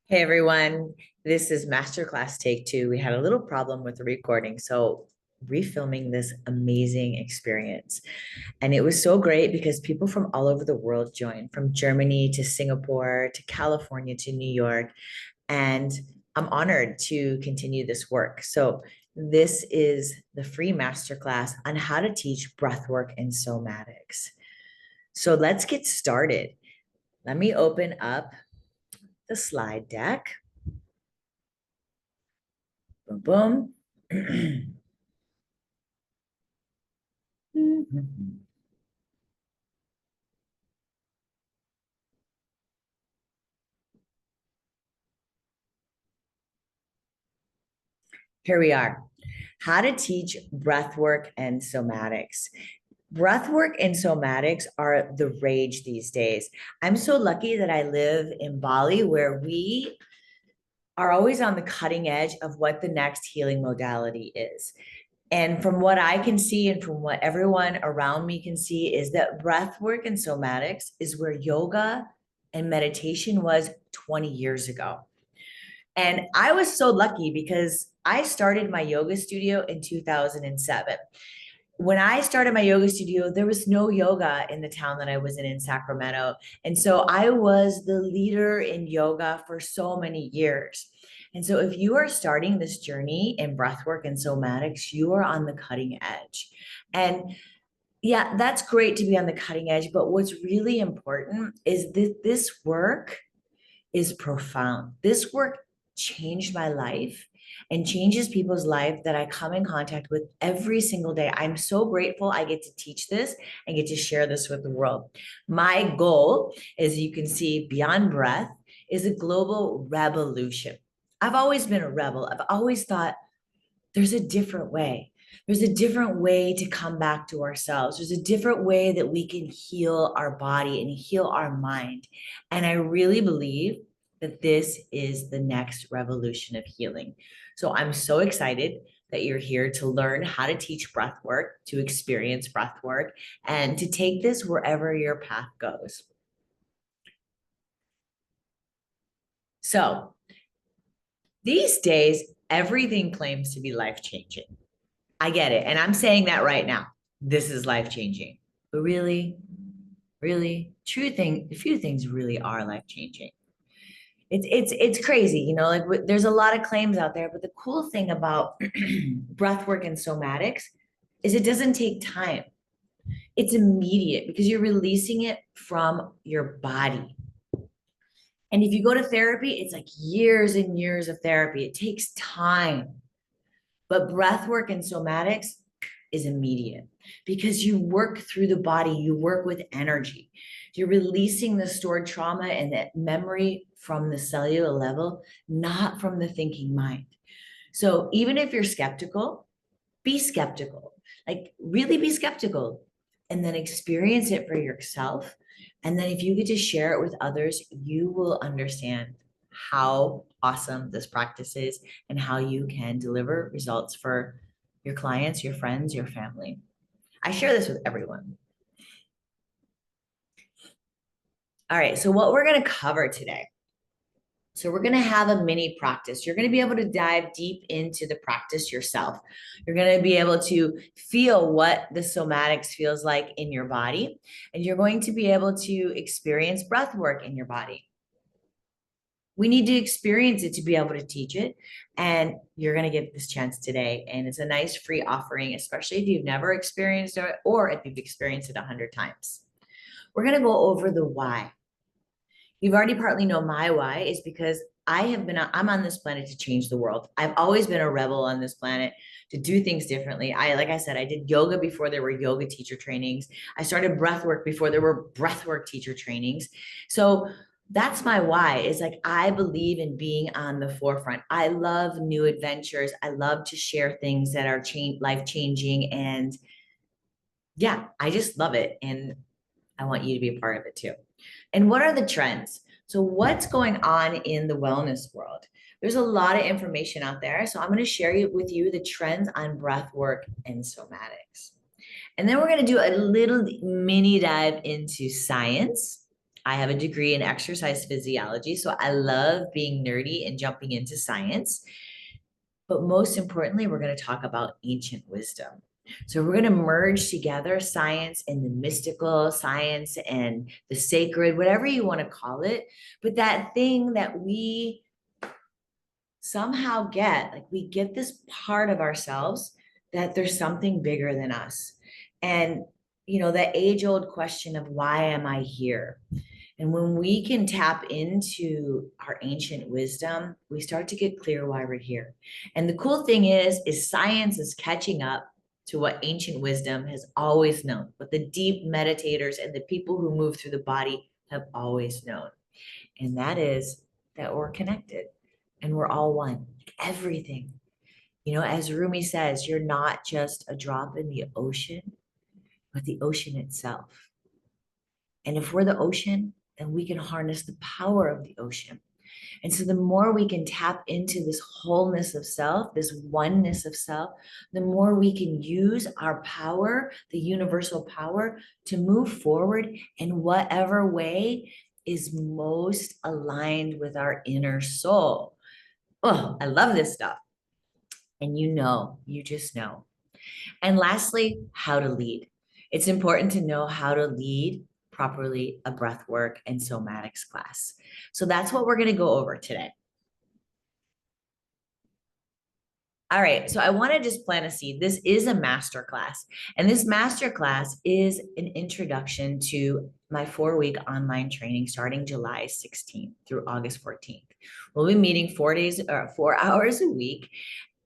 Hey everyone, this is Masterclass Take Two. We had a little problem with the recording, so refilming this amazing experience. And it was so great because people from all over the world joined, from Germany to Singapore to California to New York. And I'm honored to continue this work. So, this is the free masterclass on how to teach breathwork and somatics. So, let's get started. Let me open up the slide deck. Boom, boom. Here we are. How to teach breathwork and somatics. Breathwork and somatics are the rage these days. I'm so lucky that I live in Bali, where we are always on the cutting edge of what the next healing modality is. And from what I can see, and from what everyone around me can see, is that breathwork and somatics is where yoga and meditation was 20 years ago. And I was so lucky because I started my yoga studio in 2007. When I started my yoga studio, there was no yoga in the town that I was in Sacramento. And so I was the leader in yoga for so many years. And so if you are starting this journey in breathwork and somatics, you are on the cutting edge. And yeah, that's great to be on the cutting edge. But what's really important is that this work is profound. This work changed my life and changes people's life that I come in contact with every single day. I'm so grateful I get to teach this and get to share this with the world. My goal, as you can see, beyond breath, is a global revolution. I've always been a rebel. I've always thought there's a different way. There's a different way to come back to ourselves. There's a different way that we can heal our body and heal our mind. And I really believe that this is the next revolution of healing. So I'm so excited that you're here to learn how to teach breath work, to experience breath work, and to take this wherever your path goes. So these days, everything claims to be life changing. I get it. And I'm saying that right now. This is life changing. But really, really, a few things really are life changing. It's crazy, like there's a lot of claims out there, but the cool thing about breathwork and somatics is it doesn't take time. It's immediate because you're releasing it from your body. And if you go to therapy, it's like years and years of therapy. It takes time. But breathwork and somatics is immediate because you work through the body, you work with energy. You're releasing the stored trauma and that memory from the cellular level, not from the thinking mind. So even if you're skeptical, be skeptical. Like really be skeptical and then experience it for yourself. And then if you get to share it with others, you will understand how awesome this practice is and how you can deliver results for your clients, your friends, your family. I share this with everyone. All right, so what we're going to cover today. So we're going to have a mini practice. You're going to be able to dive deep into the practice yourself. You're going to be able to feel what the somatics feels like in your body, and you're going to be able to experience breath work in your body. We need to experience it to be able to teach it. And you're going to get this chance today. And it's a nice free offering, especially if you've never experienced it or if you've experienced it 100 times. We're going to go over the why. You've already partly know my why is because I'm on this planet to change the world. I've always been a rebel on this planet to do things differently. Like I said, I did yoga before there were yoga teacher trainings. I started breath work before there were breath work teacher trainings. So that's my why is like, I believe in being on the forefront. I love new adventures. I love to share things that are life changing. And yeah, I just love it. And I want you to be a part of it too. And what are the trends? So what's going on in the wellness world? There's a lot of information out there. So I'm going to share with you the trends on breath work and somatics. And then we're going to do a little mini dive into science, I have a degree in exercise physiology, so I love being nerdy and jumping into science. But most importantly, we're going to talk about ancient wisdom. So we're going to merge together science and the mystical, science and the sacred, whatever you want to call it. But that thing that we somehow get, like we get this part of ourselves that there's something bigger than us. And, that age old question of why am I here? And when we can tap into our ancient wisdom, we start to get clear why we're here. And the cool thing is science is catching up to what ancient wisdom has always known, what the deep meditators and the people who move through the body have always known. And that is that we're connected and we're all one. Everything. As Rumi says, you're not just a drop in the ocean, but the ocean itself. And if we're the ocean, then we can harness the power of the ocean. And so the more we can tap into this wholeness of self, this oneness of self, the more we can use our power, the universal power, to move forward in whatever way is most aligned with our inner soul. Oh, I love this stuff. And you just know. And lastly, how to lead. It's important to know how to lead properly a breathwork and somatics class. So that's what we're going to go over today. All right, so I want to just plant a seed. This is a masterclass, and this masterclass is an introduction to my 4-week online training starting July 16th through August 14th. We'll be meeting 4 hours a week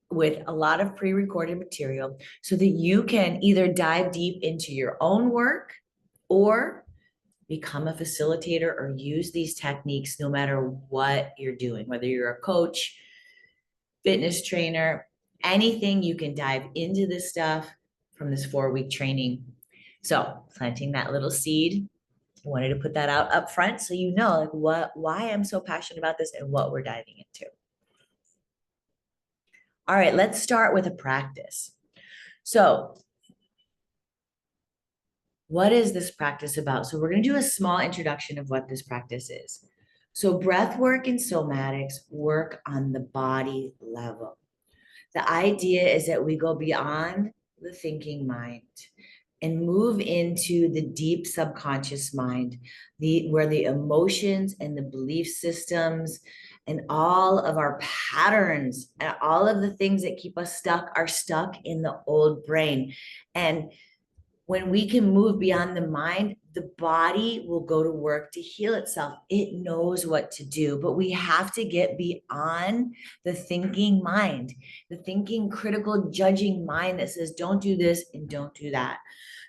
with a lot of pre-recorded material so that you can either dive deep into your own work or become a facilitator or use these techniques no matter what you're doing, whether you're a coach, fitness trainer, anything, you can dive into this stuff from this 4-week training. So planting that little seed, I wanted to put that out up front so you know why I'm so passionate about this and what we're diving into. All right, let's start with a practice. So what is this practice about? So we're going to do a small introduction of what this practice is. So breathwork and somatics work on the body level. The idea is that we go beyond the thinking mind and move into the deep subconscious mind, where the emotions and the belief systems and all of our patterns and all of the things that keep us stuck are stuck in the old brain. And when we can move beyond the mind, the body will go to work to heal itself. It knows what to do, but we have to get beyond the thinking mind, the thinking, critical, judging mind that says, don't do this and don't do that.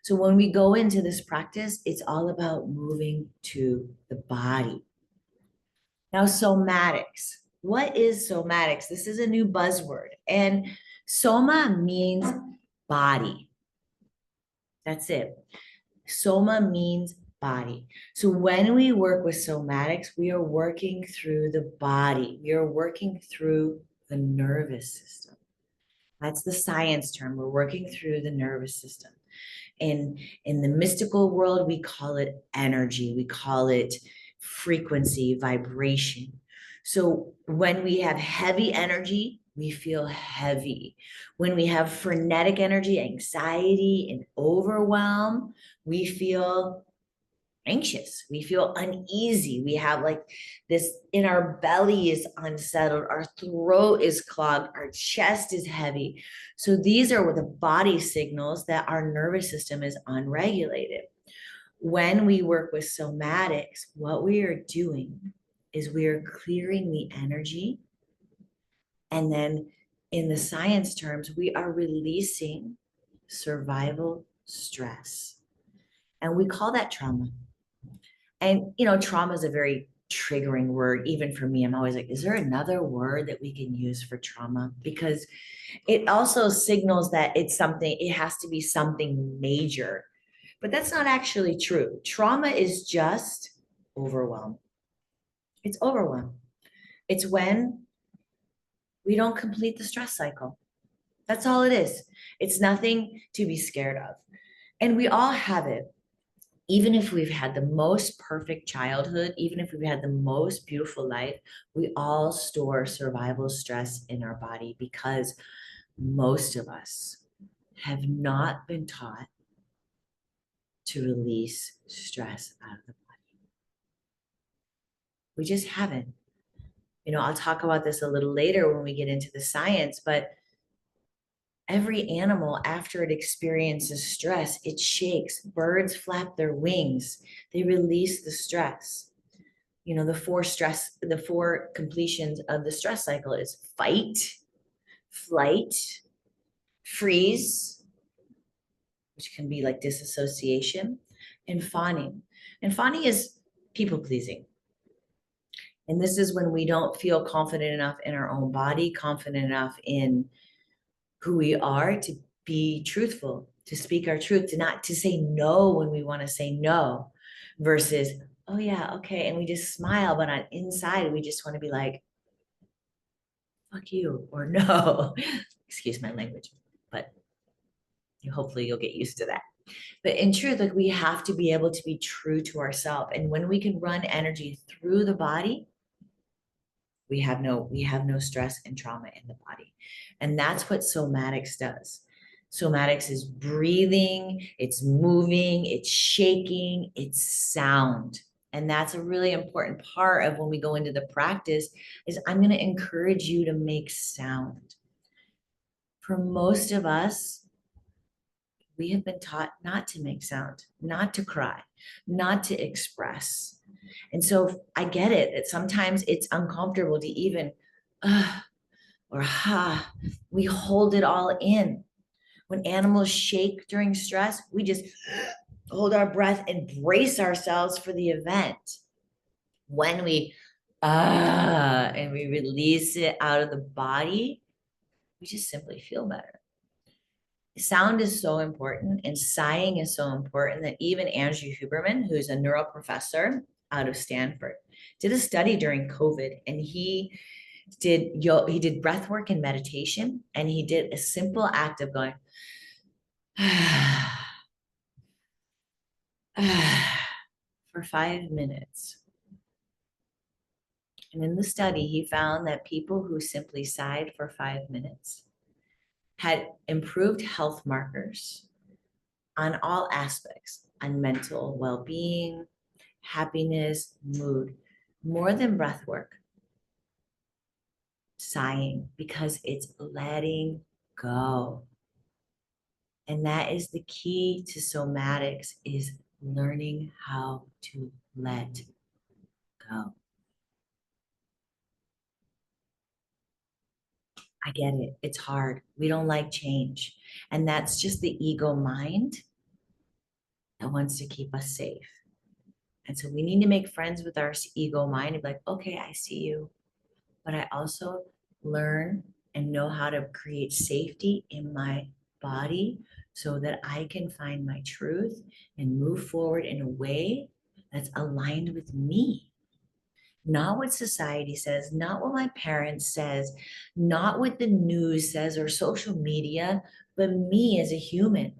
So when we go into this practice, it's all about moving to the body. Now, somatics. What is somatics? This is a new buzzword. And soma means body. That's it. Soma means body. So when we work with somatics, we are working through the body. We are working through the nervous system. That's the science term. We're working through the nervous system. In the mystical world, we call it energy. We call it frequency, vibration. So when we have heavy energy, we feel heavy. When we have frenetic energy, anxiety, and overwhelm, we feel anxious. We feel uneasy. We have like this in our belly is unsettled. Our throat is clogged. Our chest is heavy. So these are the body signals that our nervous system is unregulated. When we work with somatics, what we are doing is we are clearing the energy. And then in the science terms, we are releasing survival stress. And we call that trauma. And, trauma is a very triggering word, even for me. I'm always like, is there another word that we can use for trauma? Because it also signals that it has to be something major. But that's not actually true. Trauma is just overwhelm. It's overwhelm. It's when we don't complete the stress cycle. That's all it is. It's nothing to be scared of. And we all have it. even if we've had the most perfect childhood, even if we've had the most beautiful life, we all store survival stress in our body because most of us have not been taught to release stress out of the body. We just haven't. I'll talk about this a little later when we get into the science, but every animal, after it experiences stress, it shakes. Birds flap their wings, they release the stress. The four completions of the stress cycle is fight, flight, freeze, which can be like disassociation, and fawning. And fawning is people pleasing. And this is when we don't feel confident enough in our own body, confident enough in who we are to be truthful, to speak our truth, to say no when we want to say no, versus, oh yeah, okay. And we just smile, but on inside, we just want to be like, fuck you, or no. Excuse my language, but hopefully you'll get used to that. But in truth, like we have to be able to be true to ourselves. And when we can run energy through the body, we have no stress and trauma in the body. And that's what somatics does. Somatics is breathing, it's moving, it's shaking, it's sound. And that's a really important part of when we go into the practice is I'm going to encourage you to make sound. For most of us, we have been taught not to make sound, not to cry, not to express. And so I get it that sometimes it's uncomfortable to even, or ha, we hold it all in. When animals shake during stress, we just hold our breath and brace ourselves for the event. When we, and we release it out of the body, we just simply feel better. Sound is so important and sighing is so important that even Andrew Huberman, who's a neuro professor out of Stanford, did a study during COVID, and he did breath work and meditation, and he did a simple act of going for 5 minutes. And in the study, he found that people who simply sighed for 5 minutes had improved health markers on all aspects, on mental well-being, happiness, mood, more than breath work. Sighing, because it's letting go. And that is the key to somatics, is learning how to let go. I get it. It's hard. We don't like change. And that's just the ego mind that wants to keep us safe. And so we need to make friends with our ego mind and be like, okay, I see you. But I also learn and know how to create safety in my body so that I can find my truth and move forward in a way that's aligned with me. Not what society says, not what my parents says, not what the news says or social media, but me as a human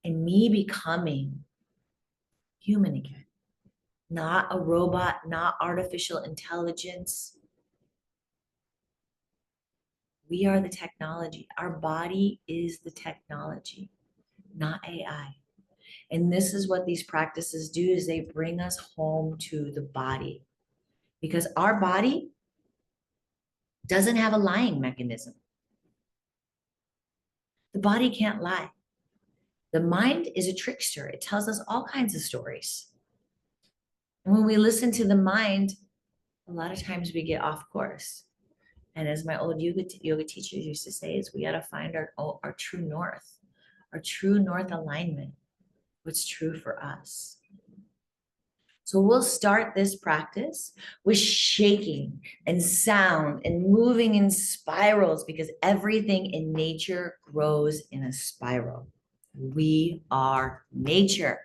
and me becoming human again. Not a robot, not artificial intelligence. We are the technology. Our body is the technology, not AI. And this is what these practices do, is they bring us home to the body, because our body doesn't have a lying mechanism. The body can't lie. The mind is a trickster. It tells us all kinds of stories. And when we listen to the mind, a lot of times we get off course. And as my old yoga teachers used to say, is we got to find our true north, our true north alignment, what's true for us. So we'll start this practice with shaking and sound and moving in spirals, because everything in nature grows in a spiral. We are nature.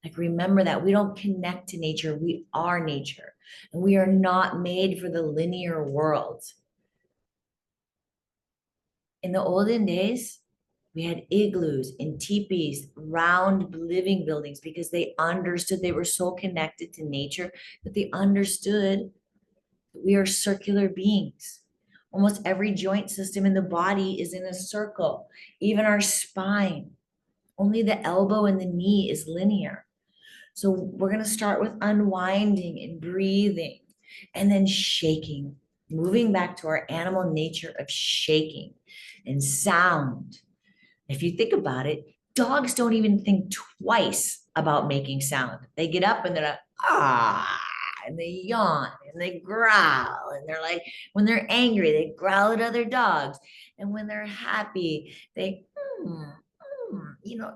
Like, remember that we don't connect to nature. We are nature, and we are not made for the linear world. In the olden days, We had igloos and teepees, round living buildings, because they understood, they were so connected to nature that they understood that we are circular beings. Almost every joint system in the body is in a circle, even our spine. Only the elbow and the knee is linear. So we're going to start with unwinding and breathing and then shaking, moving back to our animal nature of shaking and sound. If you think about it, dogs don't even think twice about making sound. They get up and they're like, ah, and they yawn and they growl. And they're like, when they're angry, they growl at other dogs. And when they're happy, they,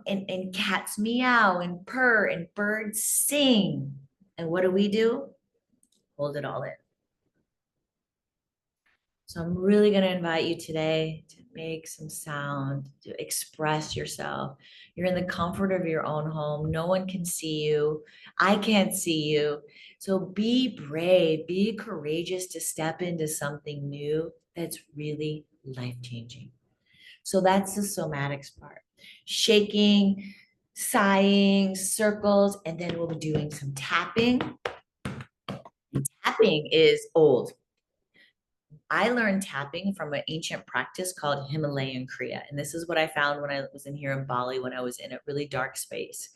and cats meow and purr and birds sing. And what do? Hold it all in. So I'm really going to invite you today to make some sound, to express yourself. You're in the comfort of your own home. No one can see you. I can't see you. So be brave, be courageous to step into something new that's really life-changing. So that's the somatics part. Shaking, sighing, circles, and then we'll be doing some tapping. Tapping is old. I learned tapping from an ancient practice called Himalayan Kriya. And this is what I found when I was in here in Bali, when I was in a really dark space.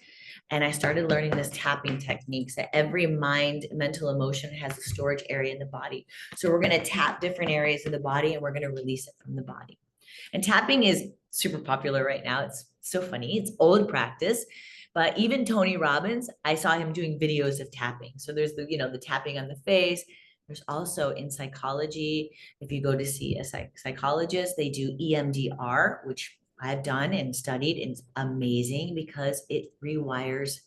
And I started learning this tapping techniques that every mind, mental emotion has a storage area in the body. So we're going to tap different areas of the body and we're going to release it from the body. And tapping is super popular right now. It's so funny. It's old practice. But even Tony Robbins, I saw him doing videos of tapping. So there's the tapping on the face. There's also in psychology, if you go to see a psychologist, they do EMDR, which I've done and studied, and it's amazing because it rewires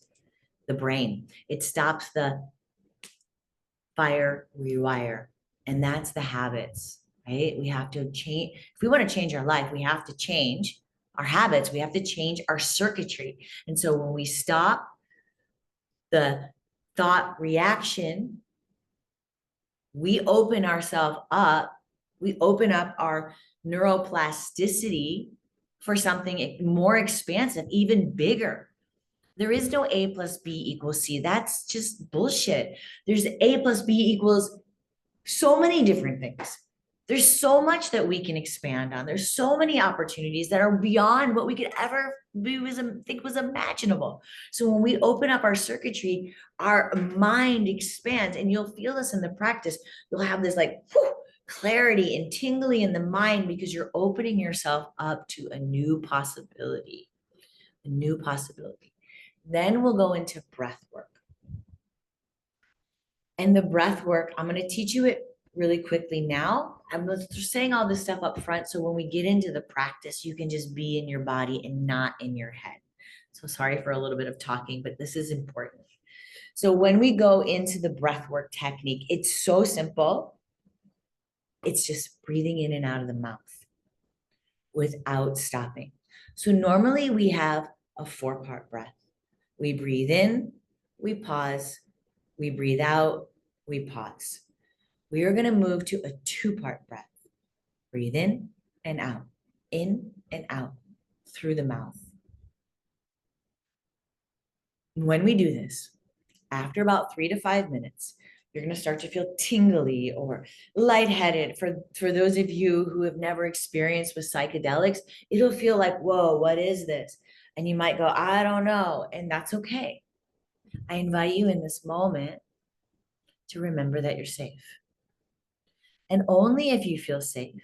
the brain. It stops the fire, rewire, and that's the habits, right? We have to change. If we want to change our life, we have to change our habits. We have to change our circuitry. And so when we stop the thought reaction, we open ourselves up, we open up our neuroplasticity for something more expansive, even bigger. There is no A plus B equals C. That's just bullshit. There's A plus B equals so many different things. There's so much that we can expand on. There's so many opportunities that are beyond what we could ever think was imaginable. So when we open up our circuitry, our mind expands, and you'll feel this in the practice. You'll have this like clarity and tingly in the mind because you're opening yourself up to a new possibility, a new possibility. Then we'll go into breath work. And the breath work, I'm going to teach you it really quickly now. I'm just saying all this stuff up front. So when we get into the practice, you can just be in your body and not in your head. So sorry for a little bit of talking, but this is important. So when we go into the breath work technique, it's so simple. It's just breathing in and out of the mouth without stopping. So normally we have a 4-part breath. We breathe in, we pause, we breathe out, we pause. We are going to move to a 2-part breath. Breathe in and out through the mouth. And when we do this, after about 3 to 5 minutes, you're going to start to feel tingly or lightheaded. For those of you who have never experienced with psychedelics, it'll feel like, whoa, what is this? And you might go, I don't know. And that's okay. I invite you in this moment to remember that you're safe. And only if you feel safe,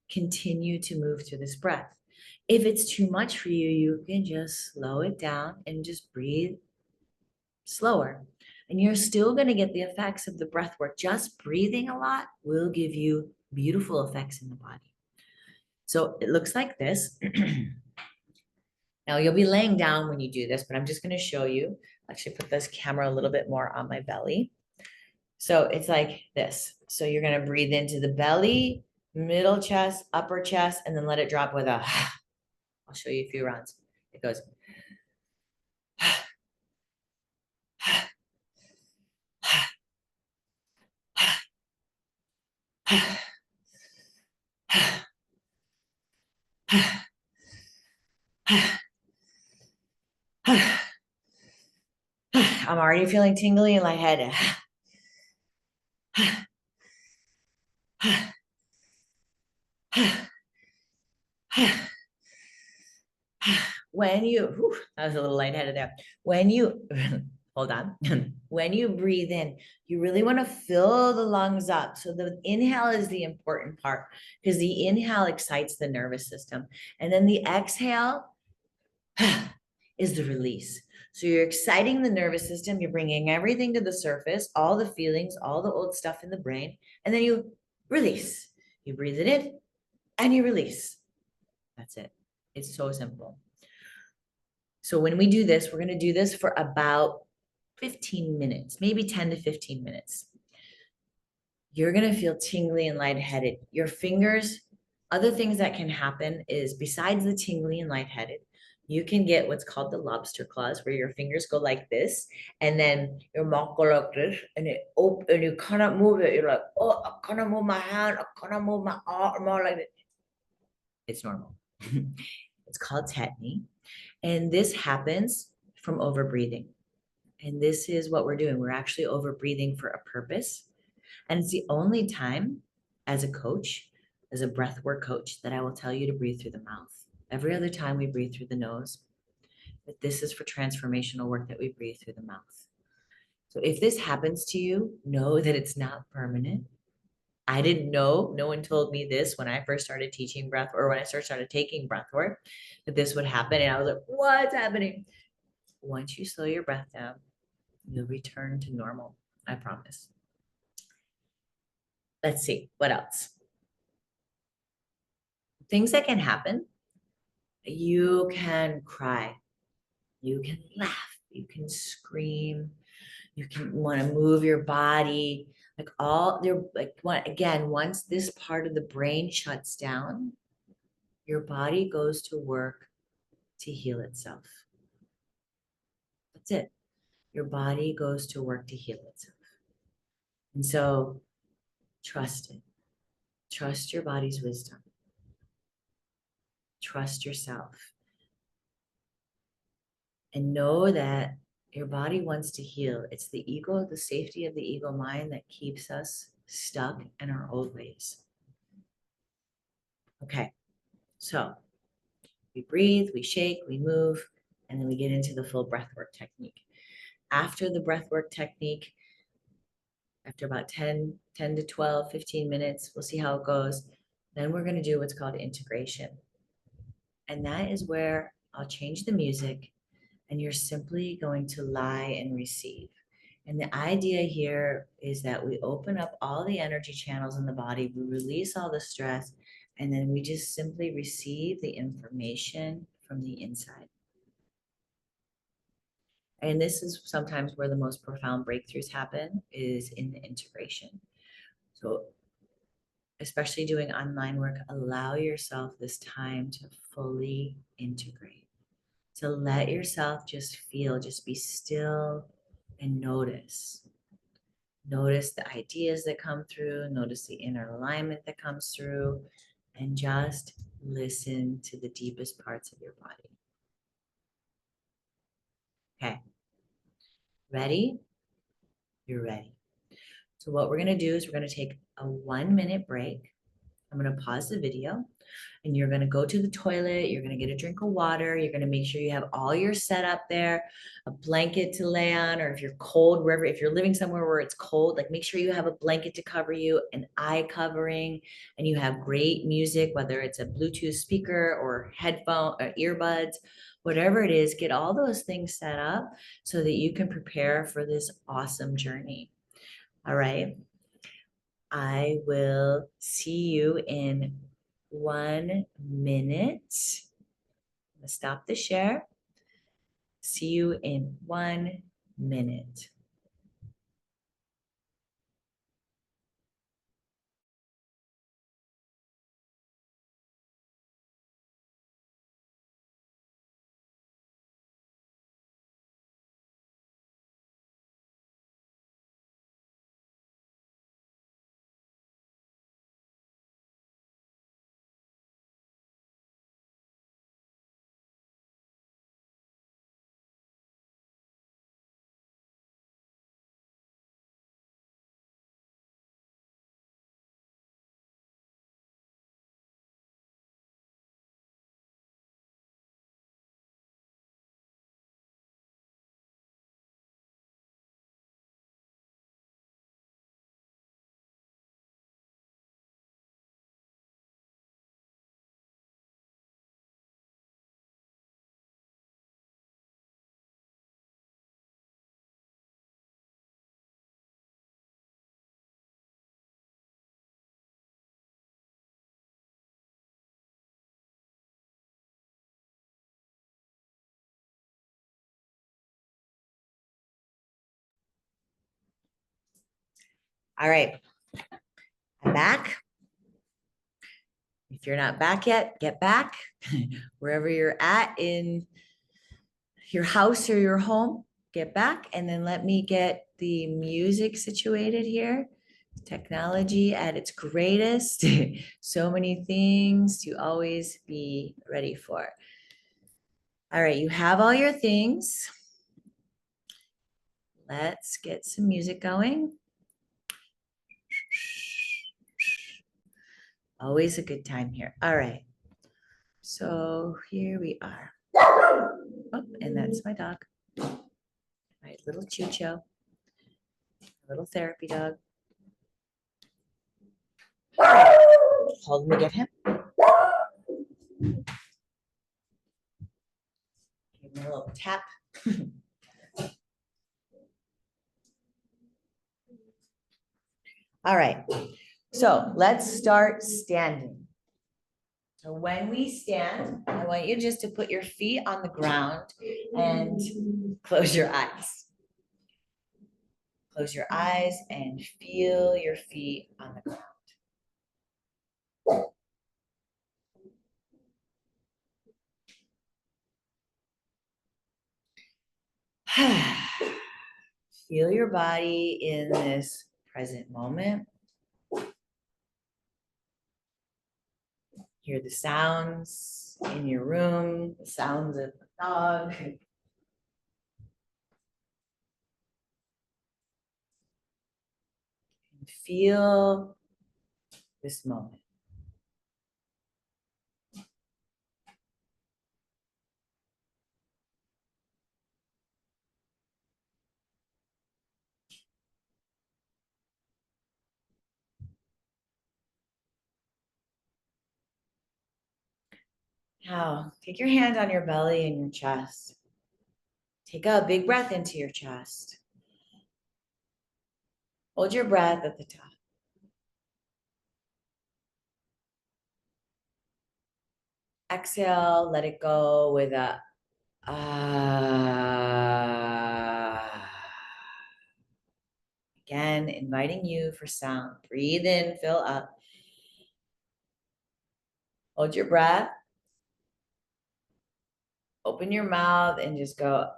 continue to move through this breath. If it's too much for you, you can just slow it down and just breathe slower. And you're still going to get the effects of the breath work. Just breathing a lot will give you beautiful effects in the body. So it looks like this. Now you'll be laying down when you do this, but I'm just going to show you. Actually put this camera a little bit more on my belly. So it's like this. So you're going to breathe into the belly, middle chest, upper chest, and then let it drop with a, I'll show you a few rounds. It goes. I'm already feeling tingly and lightheaded. When you, whew, I was a little lightheaded there. When you, hold on. When you breathe in, you really want to fill the lungs up. So the inhale is the important part because the inhale excites the nervous system. And then the exhale is the release. So you're exciting the nervous system. You're bringing everything to the surface, all the feelings, all the old stuff in the brain. And then you release. You breathe it in and you release. That's it. It's so simple. So when we do this, we're going to do this for about 15 minutes, maybe 10 to 15 minutes. You're going to feel tingly and lightheaded. Your fingers, other things that can happen is besides the tingly and lightheaded, you can get what's called the lobster claws, where your fingers go like this, and then your mouth go like this, and it open, and you cannot move it. You're like, oh, I cannot move my hand, I cannot move my arm, like that. It's normal. It's called tetany. And this happens from overbreathing. And this is what we're doing. We're actually overbreathing for a purpose. And it's the only time as a coach, as a breathwork coach, that I will tell you to breathe through the mouth. Every other time we breathe through the nose. But this is for transformational work that we breathe through the mouth. So if this happens to you, know that it's not permanent. I didn't know, no one told me this when I first started teaching breath or when I first started taking breath work, that this would happen. And I was like, what's happening? Once you slow your breath down, you'll return to normal. I promise. Let's see, what else? Things that can happen. You can cry. You can laugh. You can scream. You can want to move your body. Like all there, like what again, once this part of the brain shuts down, your body goes to work to heal itself. That's it. Your body goes to work to heal itself. And so trust it. Trust your body's wisdom. Trust yourself. And know that your body wants to heal. It's the ego, the safety of the ego mind that keeps us stuck in our old ways. Okay, so we breathe, we shake, we move, and then we get into the full breathwork technique. After the breathwork technique, after about 10 to 12, 15 minutes, we'll see how it goes. Then we're going to do what's called integration. And that is where I'll change the music and you're simply going to lie and receive. And the idea here is that we open up all the energy channels in the body, we release all the stress, and then we just simply receive the information from the inside. And this is sometimes where the most profound breakthroughs happen, is in the integration. So especially doing online work, allow yourself this time to fully integrate, to let yourself just feel, just be still and notice. Notice the ideas that come through, notice the inner alignment that comes through, and just listen to the deepest parts of your body. Okay, ready? You're ready. So what we're gonna do is we're gonna take a 1-minute break. I'm gonna pause the video and you're going to go to the toilet. You're going to get a drink of water. You're going to make sure you have all your setup there, a blanket to lay on, or if you're cold, wherever, if you're living somewhere where it's cold, like make sure you have a blanket to cover you, an eye covering, and you have great music, whether it's a Bluetooth speaker or headphone or earbuds, whatever it is, get all those things set up so that you can prepare for this awesome journey. All right. I will see you in 1 minute. I'm gonna stop the share. See you in 1 minute. All right, I'm back. If you're not back yet, get back wherever you're at in your house or your home. Get back, and then let me get the music situated here. Technology at its greatest. So many things to always be ready for. All right, you have all your things. Let's get some music going. Always a good time here. All right. So here we are. Oh, and that's my dog. My little Chucho. Little therapy dog. All right. Hold me, get him. Give him a little tap. All right. So let's start standing. So when we stand, I want you just to put your feet on the ground and close your eyes. Close your eyes and feel your feet on the ground. Feel your body in this present moment. Hear the sounds in your room, the sounds of the dog. And feel this moment. Now, take your hand on your belly and your chest. Take a big breath into your chest. Hold your breath at the top. Exhale, let it go with a Again, inviting you for sound. Breathe in, fill up. Hold your breath. Open your mouth and just go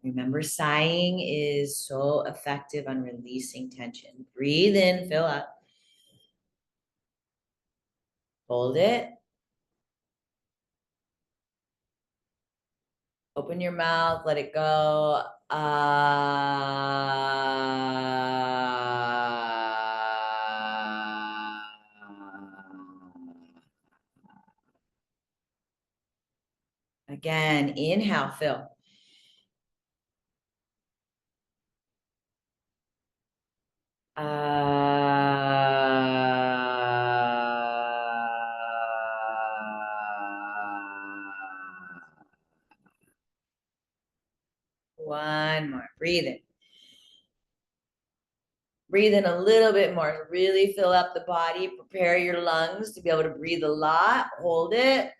Remember, sighing is so effective on releasing tension. Breathe in, fill up. Hold it. Open your mouth, let it go. Again, inhale, fill. One more. Breathe in. Breathe in a little bit more. Really fill up the body. Prepare your lungs to be able to breathe a lot. Hold it.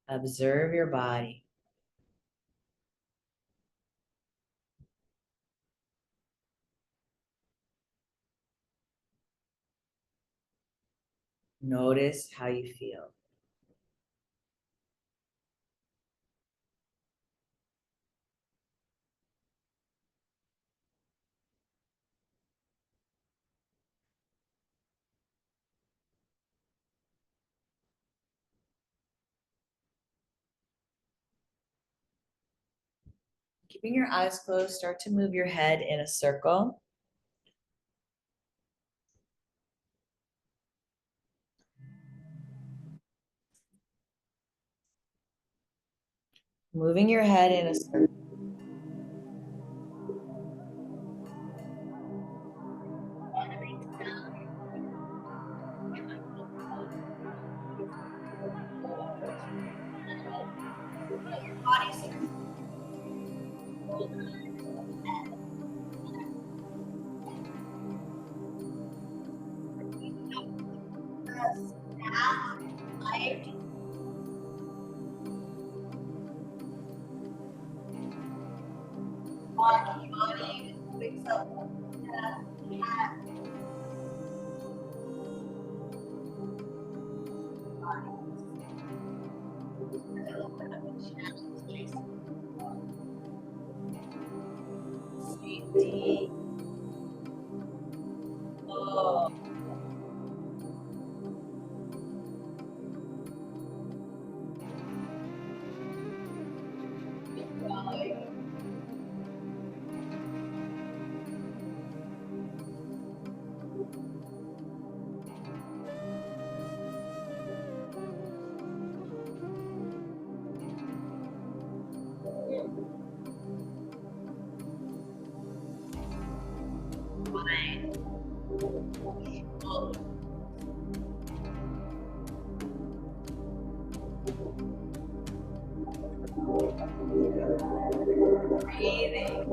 Observe your body. Notice how you feel. Keeping your eyes closed, start to move your head in a circle. Moving your head in a circle. deep. Oh. Breathing.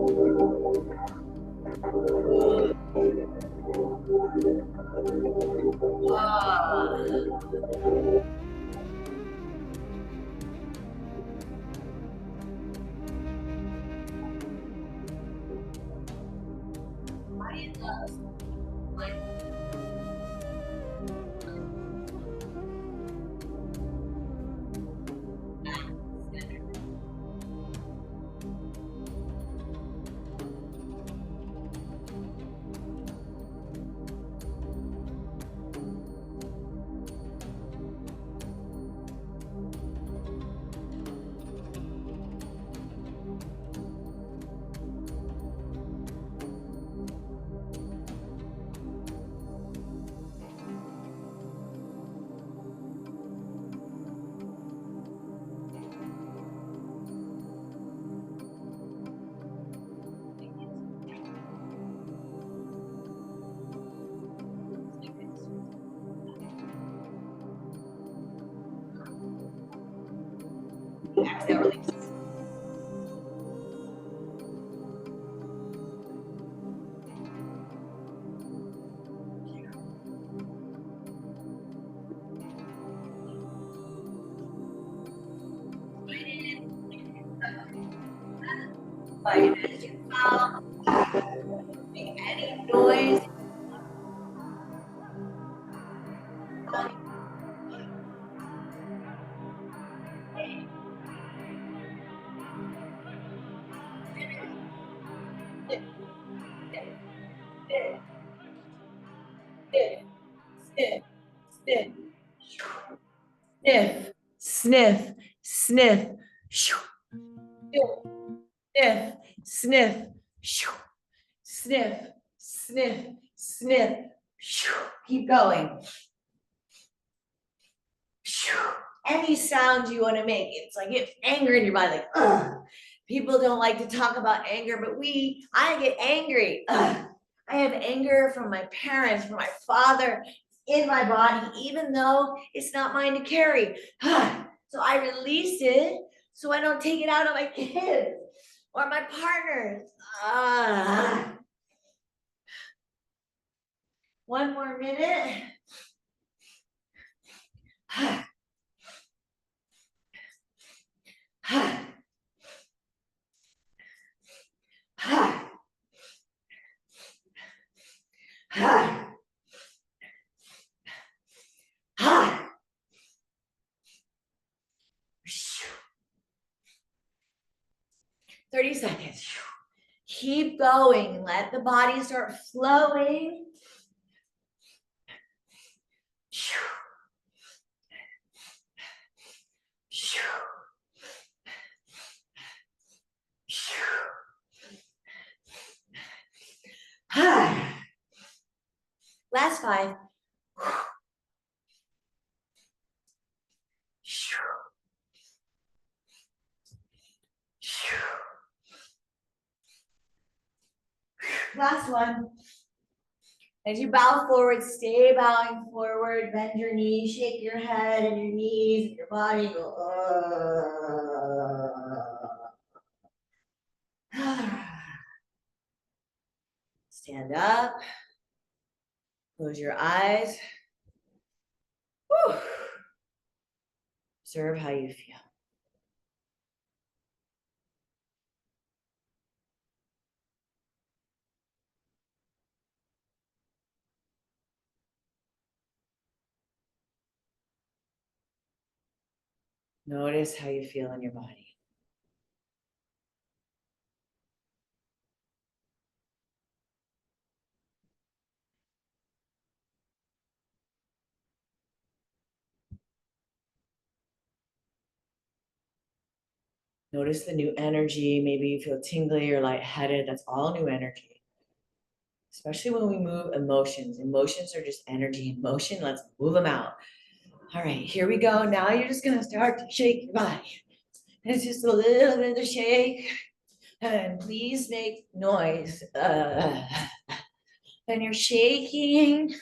Exhale, release. Like as you fall, make any noise. Sniff, sniff, sniff, sniff, sniff, sniff, sniff, sniff. Keep going. Any sound you want to make. It's like it's anger in your body, like, ugh. People don't like to talk about anger, but I get angry. Ugh. I have anger from my parents, from my father in my body, even though it's not mine to carry. So I release it so I don't take it out on my kids or my partners. One more minute. Ha. 30 seconds. Keep going. Let the body start flowing. Last 5. Last one. As you bow forward, stay bowing forward, bend your knees, shake your head and your knees, and your body, go, Stand up, close your eyes. Whew. Observe how you feel. Notice how you feel in your body. Notice the new energy. Maybe you feel tingly or lightheaded. That's all new energy. Especially when we move emotions. Emotions are just energy in motion. Let's move them out. All right, here we go. Now you're just gonna start to shake your body. It's just a little bit of shake. And please make noise. And you're shaking.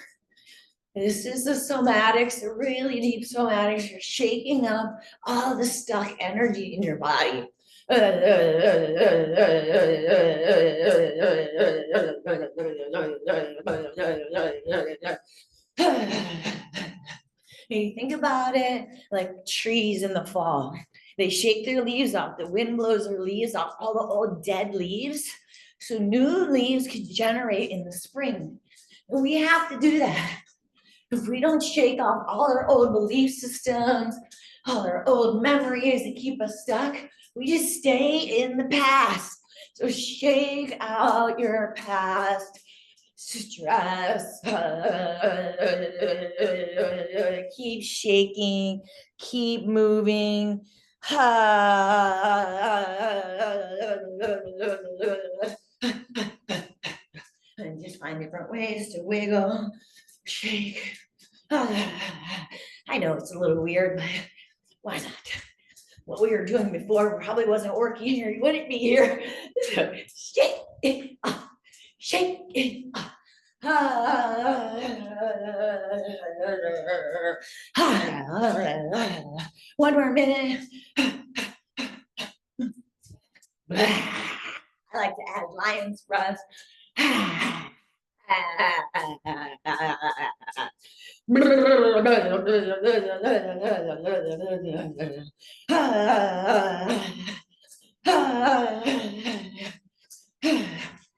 This is the somatics, the really deep somatics. You're shaking up all the stuck energy in your body. You think about it like trees in the fall. They shake their leaves off. The wind blows their leaves off, all the old dead leaves. So new leaves can generate in the spring. And we have to do that. If we don't shake off all our old belief systems, all our old memories that keep us stuck, we just stay in the past. So shake out your past stress. Keep shaking, keep moving. And just find different ways to wiggle, shake. I know it's a little weird, but why not? What we were doing before probably wasn't working, or you wouldn't be here. So shake it off, shake it off. One more minute. I like to add lion's breath.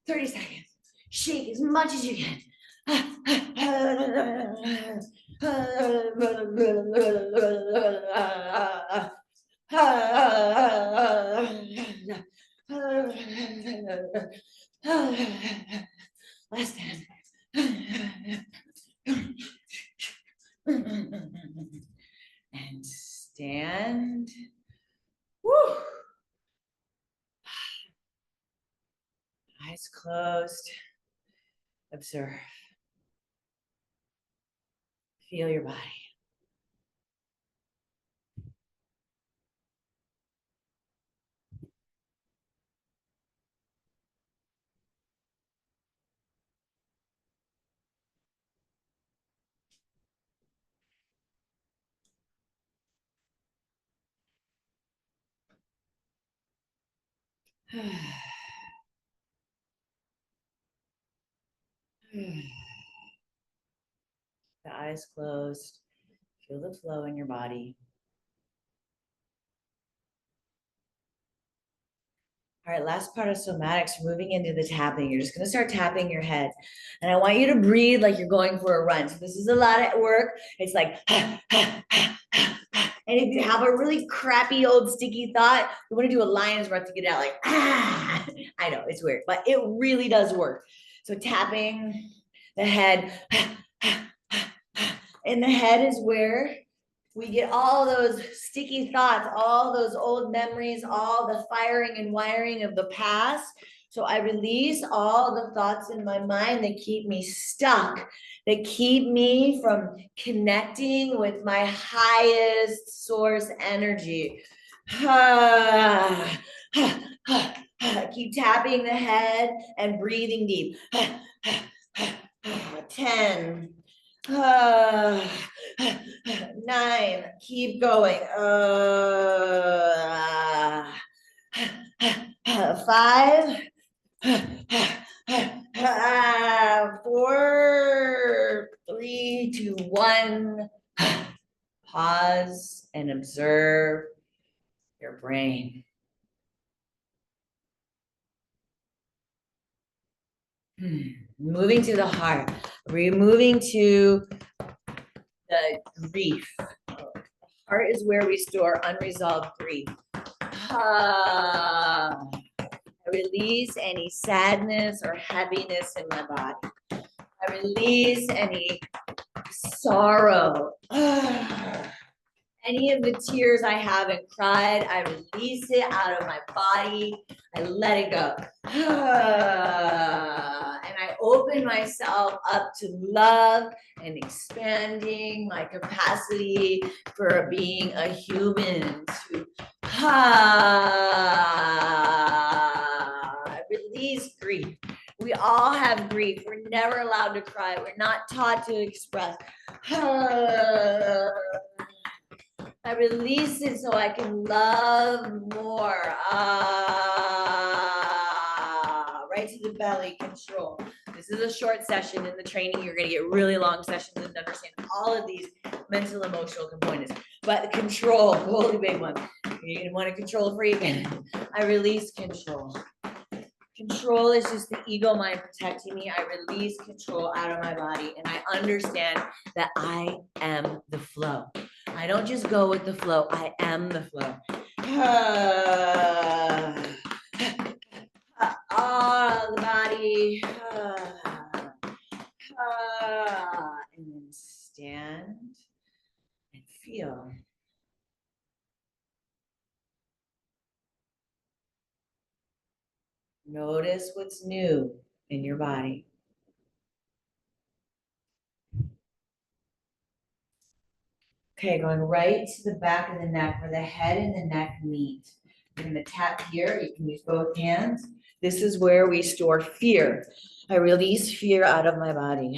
Thirty seconds. Shake as much as you can. Last time. And stand. Woo. Eyes closed. Observe. Feel your body. The eyes closed. Feel the flow in your body. All right, last part of somatics, moving into the tapping. You're just going to start tapping your head. And I want you to breathe like you're going for a run. So this is a lot at work. It's like, and if you have a really crappy old sticky thought, you want to do a lion's breath to get out like, ah. I know, it's weird, but it really does work. So tapping the head. And the head is where we get all those sticky thoughts, all those old memories, all the firing and wiring of the past. So I release all the thoughts in my mind that keep me stuck, that keep me from connecting with my highest source energy. Keep tapping the head and breathing deep. 10. 9, keep going. 5, 4, 3, 2, 1. Pause and observe your brain. Moving to the heart. We're moving to the grief. The heart is where we store unresolved grief. I release any sadness or heaviness in my body. I release any sorrow, Any of the tears I haven't cried, I release it out of my body. I let it go. And I open myself up to love and expanding my capacity for being a human. To release grief. We all have grief. We're never allowed to cry. We're not taught to express. I release it so I can love more. Right to the belly, control. This is a short session in the training. You're going to get really long sessions and understand all of these mental, emotional components. But control, holy big one. You're going to want to control freak. I release control. Control is just the ego mind protecting me. I release control out of my body and I understand that I am the flow. I don't just go with the flow. I am the flow. The body. And then stand and feel. Notice what's new in your body. Okay, going right to the back of the neck where the head and the neck meet. You're going to tap here. You can use both hands. This is where we store fear. I release fear out of my body.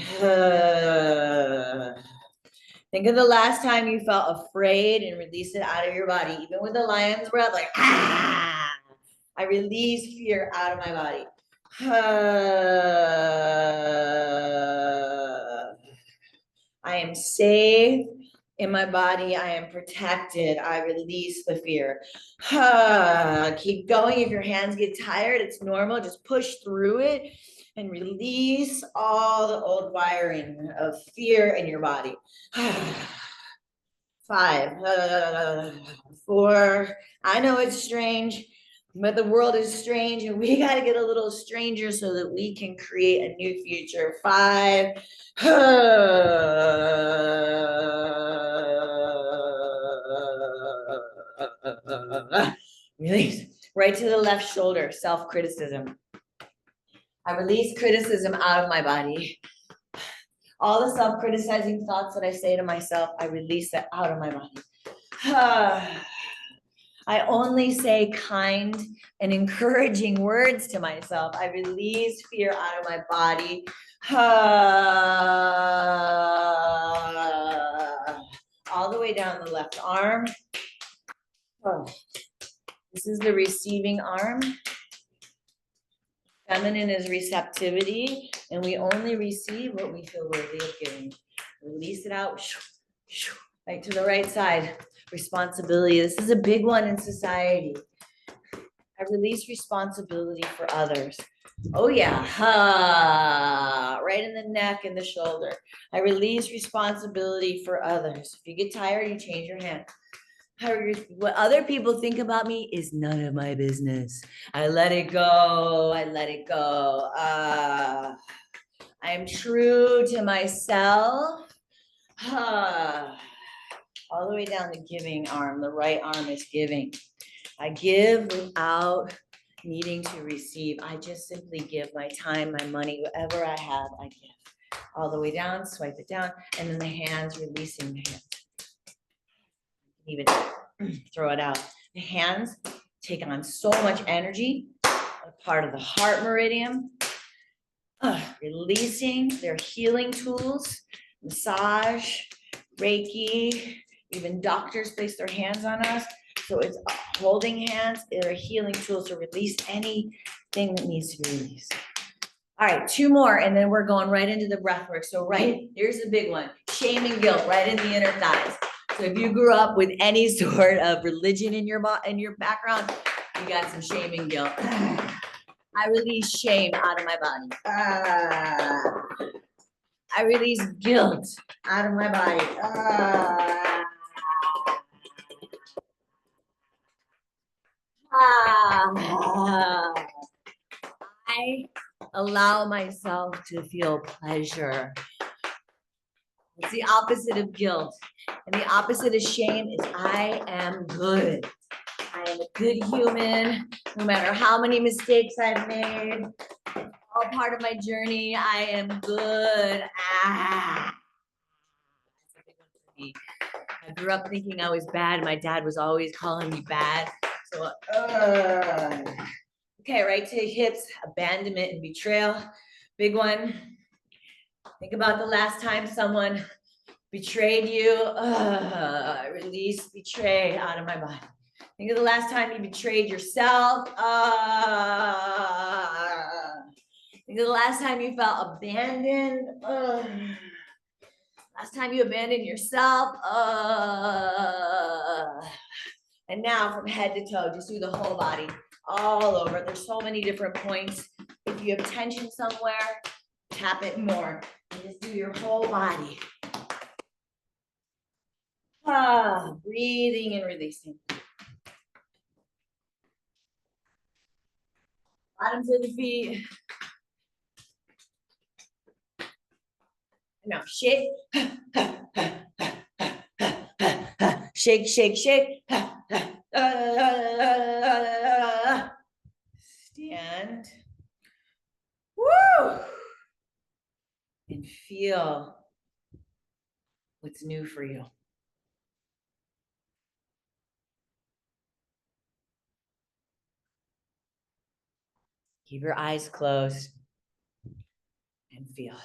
Think of the last time you felt afraid and release it out of your body. Even with the lion's breath, like, ah! I release fear out of my body. I am safe in my body. I am protected. I release the fear. Keep going. If your hands get tired, it's normal. Just push through it and release all the old wiring of fear in your body. 5, 4. I know it's strange, but the world is strange and we got to get a little stranger so that we can create a new future. 5. Release. Right to the left shoulder, self-criticism. I release criticism out of my body. All the self-criticizing thoughts that I say to myself, I release that out of my body. I only say kind and encouraging words to myself. I release fear out of my body. All the way down the left arm. This is the receiving arm. Feminine is receptivity, and we only receive what we feel worthy of giving. Release it out, right to the right side. Responsibility. This is a big one in society. I release responsibility for others. Oh yeah, right in the neck and the shoulder. I release responsibility for others. If you get tired, you change your hand. What other people think about me is none of my business. I let it go. I let it go. I'm true to myself. All the way down the giving arm. The right arm is giving. I give without needing to receive. I just simply give my time, my money, whatever I have, I give. All the way down, swipe it down, and then the hands, releasing the hands. Even throw it out. The hands take on so much energy, a part of the heart meridian. Releasing their healing tools, massage, Reiki, even doctors place their hands on us. So it's holding hands, they're healing tools to release anything that needs to be released. All right, 2 more, and then we're going right into the breath work. So here's the big one, shame and guilt, right in the inner thighs. So if you grew up with any sort of religion in your background, you got some shame and guilt. I release shame out of my body. I release guilt out of my body. I allow myself to feel pleasure. It's the opposite of guilt. And the opposite of shame is I am good. I am a good human, no matter how many mistakes I've made, all part of my journey. I am good. I grew up thinking I was bad. My dad was always calling me bad. So, okay, right to hips, abandonment and betrayal. Big one. Think about the last time someone betrayed you. Release betray out of my body. Think of the last time you betrayed yourself. Think of the last time you felt abandoned. Last time you abandoned yourself. And now from head to toe, just do the whole body, all over. There's so many different points. If you have tension somewhere, tap it more. And just do your whole body. Breathing and releasing. Bottoms of the feet. Now shake. Shake, shake, shake. Stand. Woo! And feel what's new for you. Keep your eyes closed and feel.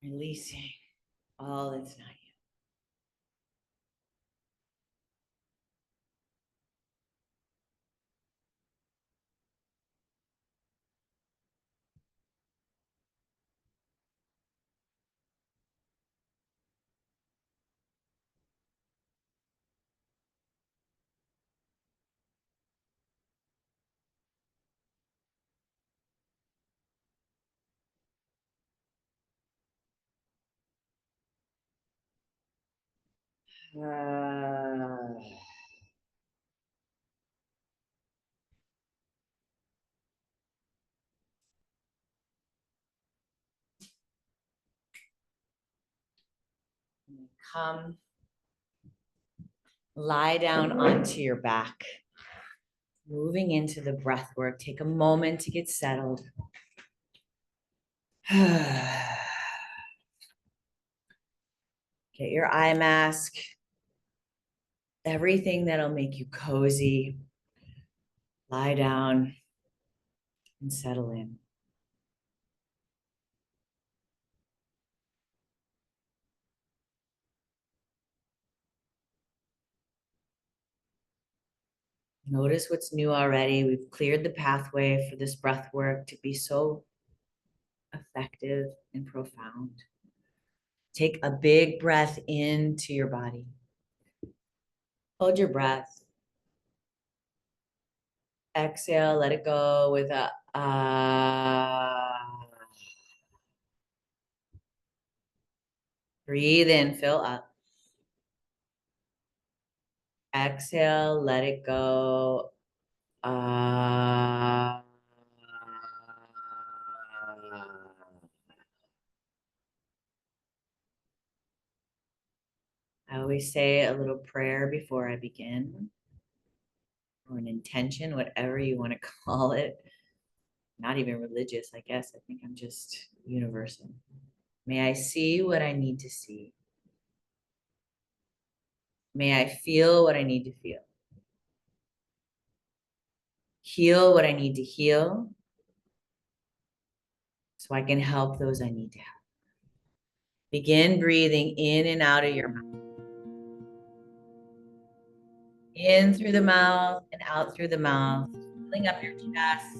Releasing all that's not you. Come, lie down onto your back. Moving into the breath work. Take a moment to get settled. Get your eye mask. Everything that'll make you cozy. Lie down and settle in. Notice what's new already. We've cleared the pathway for this breath work to be so effective and profound. Take a big breath into your body. Hold your breath. Exhale, let it go with a breathe in, fill up. Exhale, let it go. I always say a little prayer before I begin, or an intention, whatever you want to call it. Not even religious, I guess. I think I'm just universal. May I see what I need to see. May I feel what I need to feel. Heal what I need to heal, so I can help those I need to help. Begin breathing in and out of your mouth. In through the mouth and out through the mouth, filling up your chest,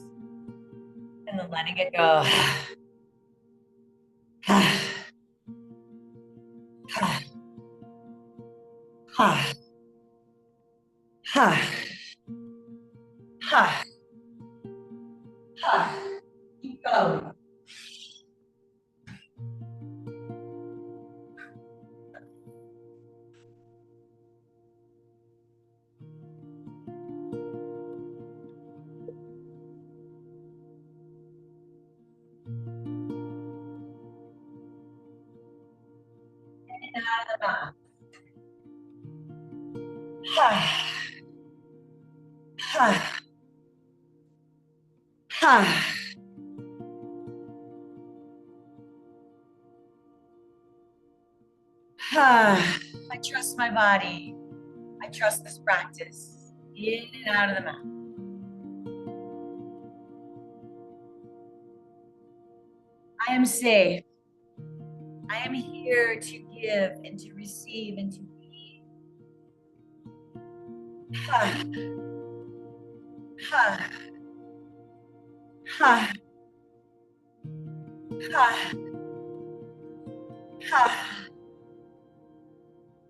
and then letting it go. Keep going. the mouth. Ha. Ha. Ha. Ha. I trust my body. I trust this practice. In and out of the mouth. I am safe. I am here to give and to receive and to be. Ha. Ha. Ha. Ha. Ha.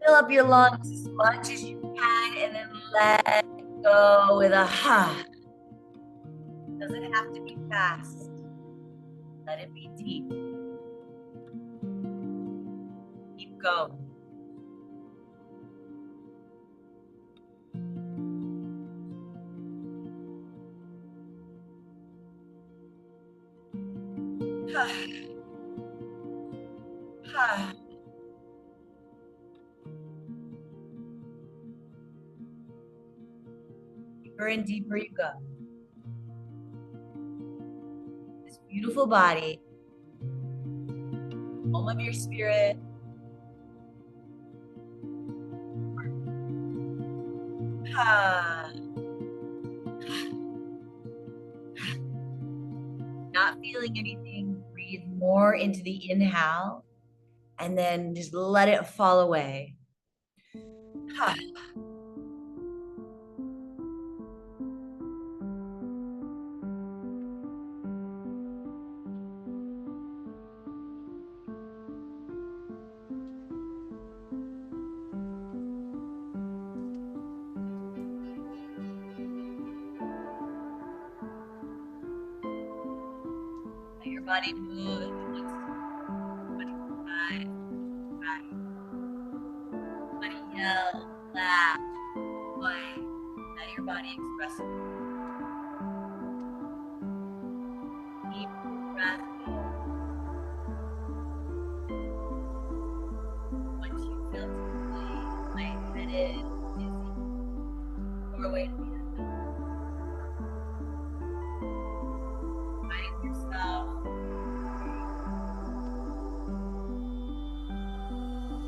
Fill up your lungs as much as you can and then let go with a ha. Doesn't have to be fast. Let it be deep. Keep going. Ha. Ha. Deeper and deeper you go. This beautiful body, home of your spirit. Ha. Not feeling anything, breathe more into the inhale and then just let it fall away. Ha. Let your body move. Somebody yell, laugh, play. Let your body express it. Deep breath in. Once you feel deeply lightheaded, dizzy, doorway to the end. Inviting yourself.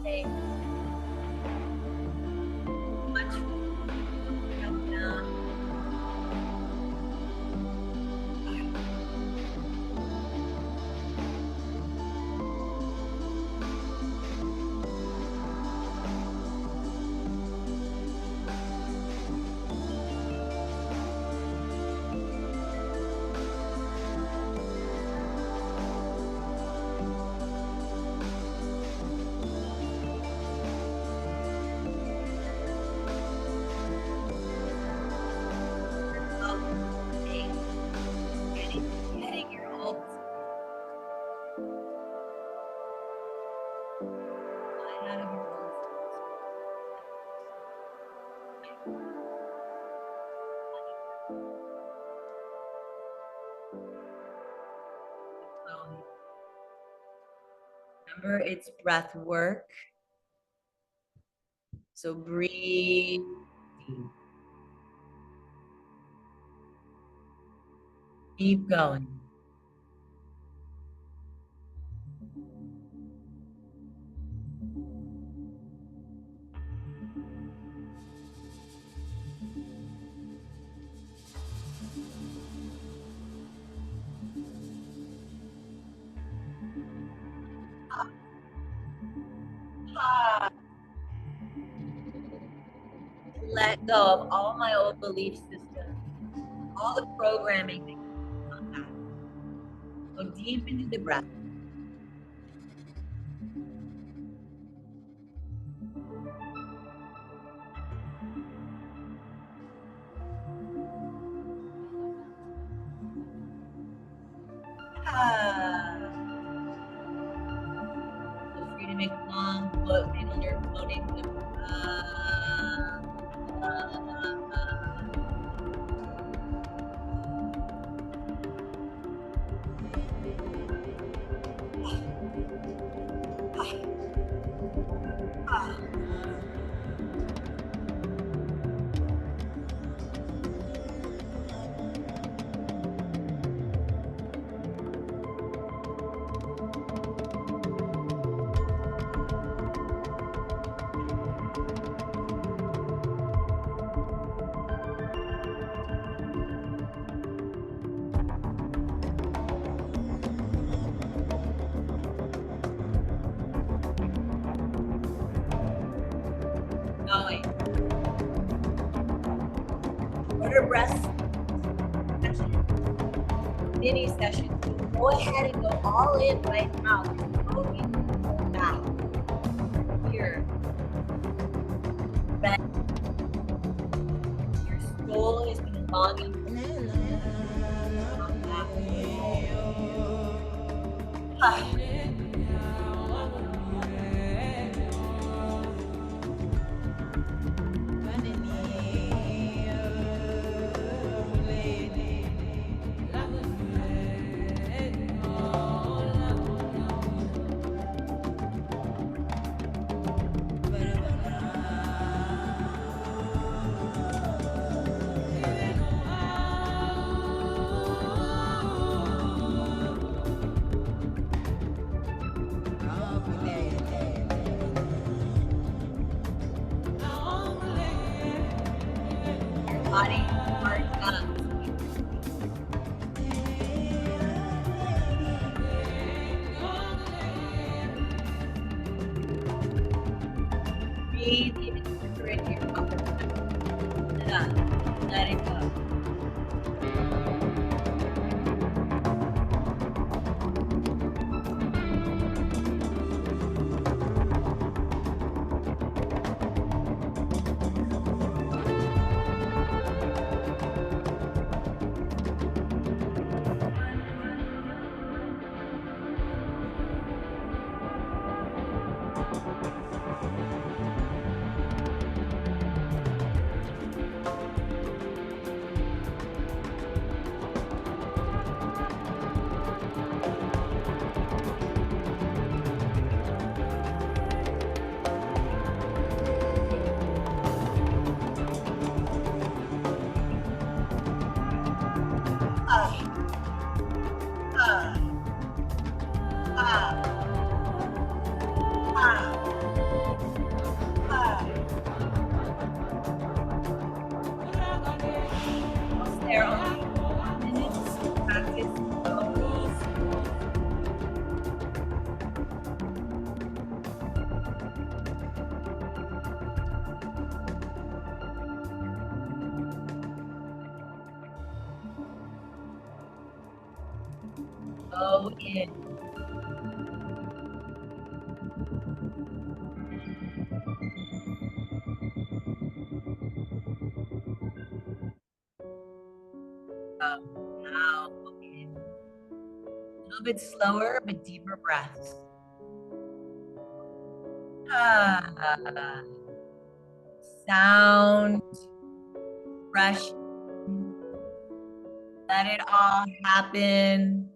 Take much come down. Getting your old line out of your old. Remember, it's breath work. So breathe deep. Keep going. Let go of all my old belief systems, all the programming that keeps on that. Go deep into the breath. Feel free to make long float, feel your floating. mini session. So go ahead and go all in right now. Go in back here. But your soul is going to longing for body, heart, lungs. Breathe even deeper into your upper back. Let it go. There only 1 minute to practice slowly. Go in. Now go in. A little bit slower, but deeper breaths. Sound, fresh. Let it all happen.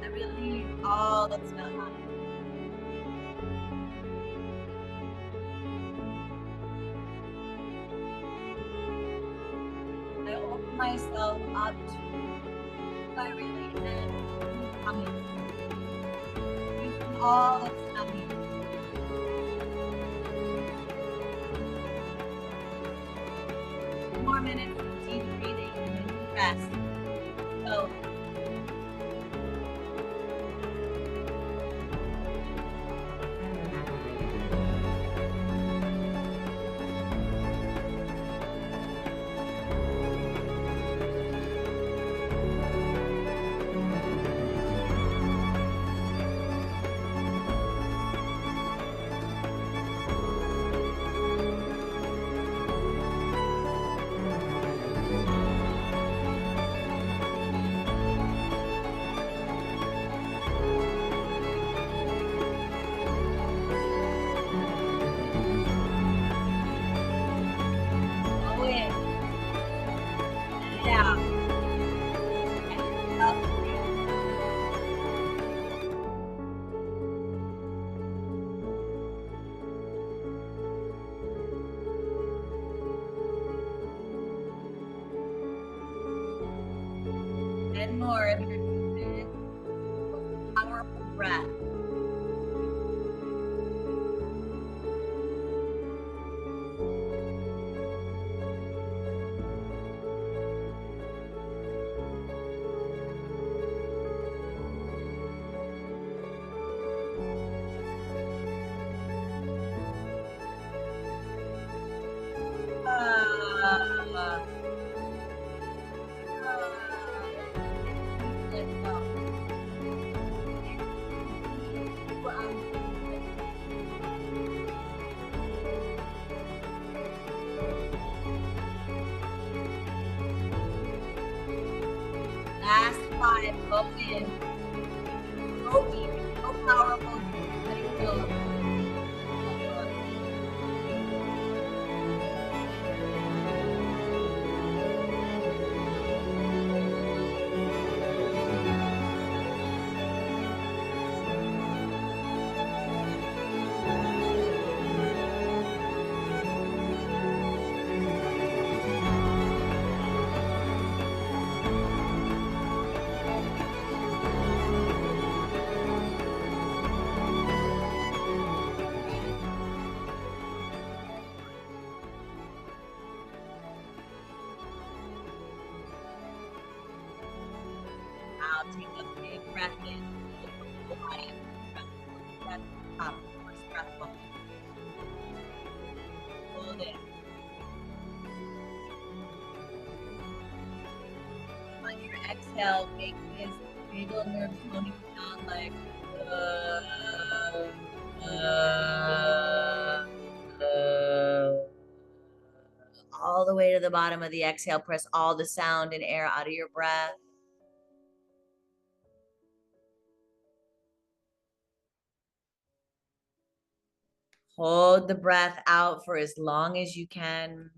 I release all that's not happening. I open myself up to I really am coming. Releasing all that's happening. 2 more minutes of deep breathing and then rest. So more if you're doing powerful breath. Last 5, go in. Go deep, go powerful. Let it go. Now take a big breath in. Full body breath up. First breath up. Hold it. On your exhale, make this vagal nerve toning sound like all the way to the bottom of the exhale. Press all the sound and air out of your breath. Hold the breath out for as long as you can.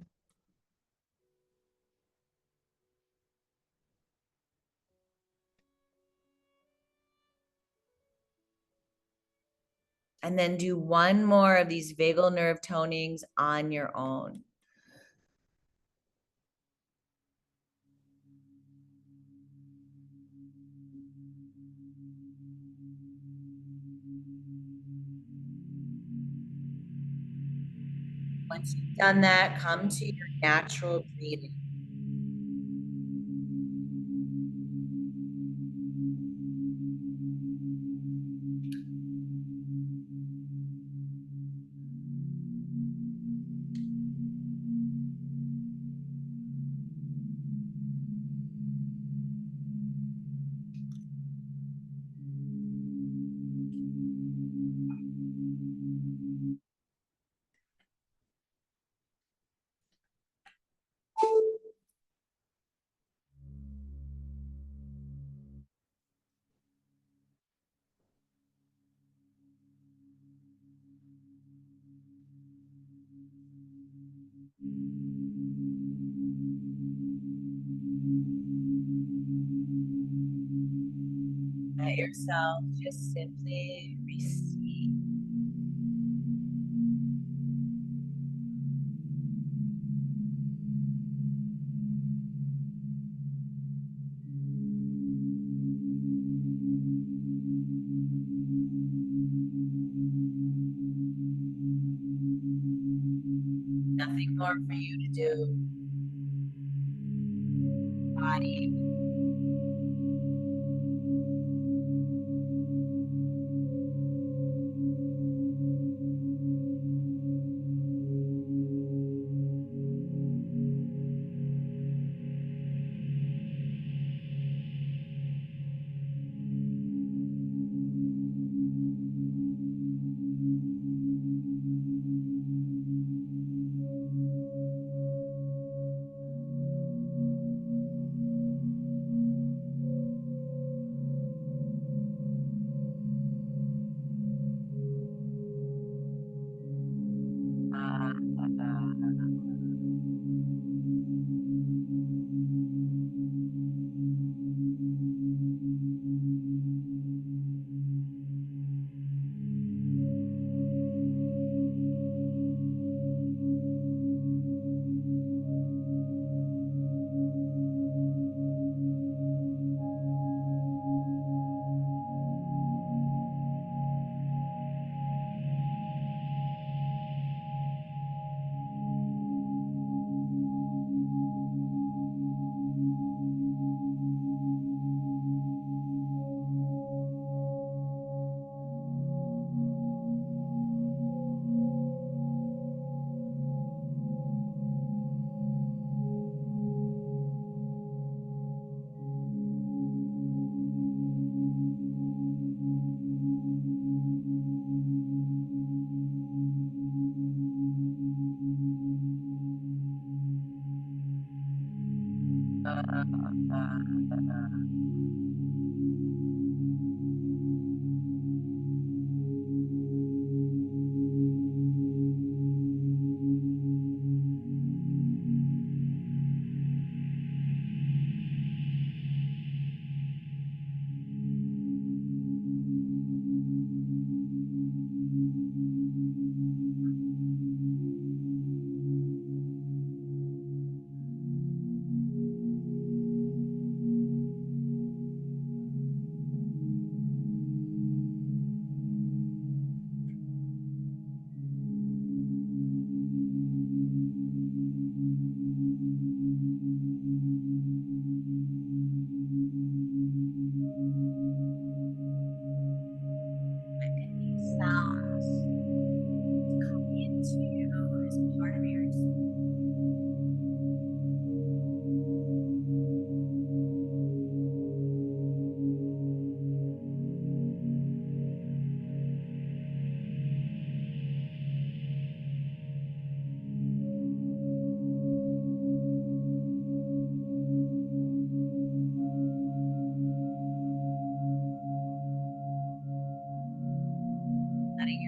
And then do one more of these vagal nerve tonings on your own. Once you've done that, come to your natural breathing. Let yourself just simply receive. Nothing more for you to do. Body.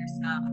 yourself.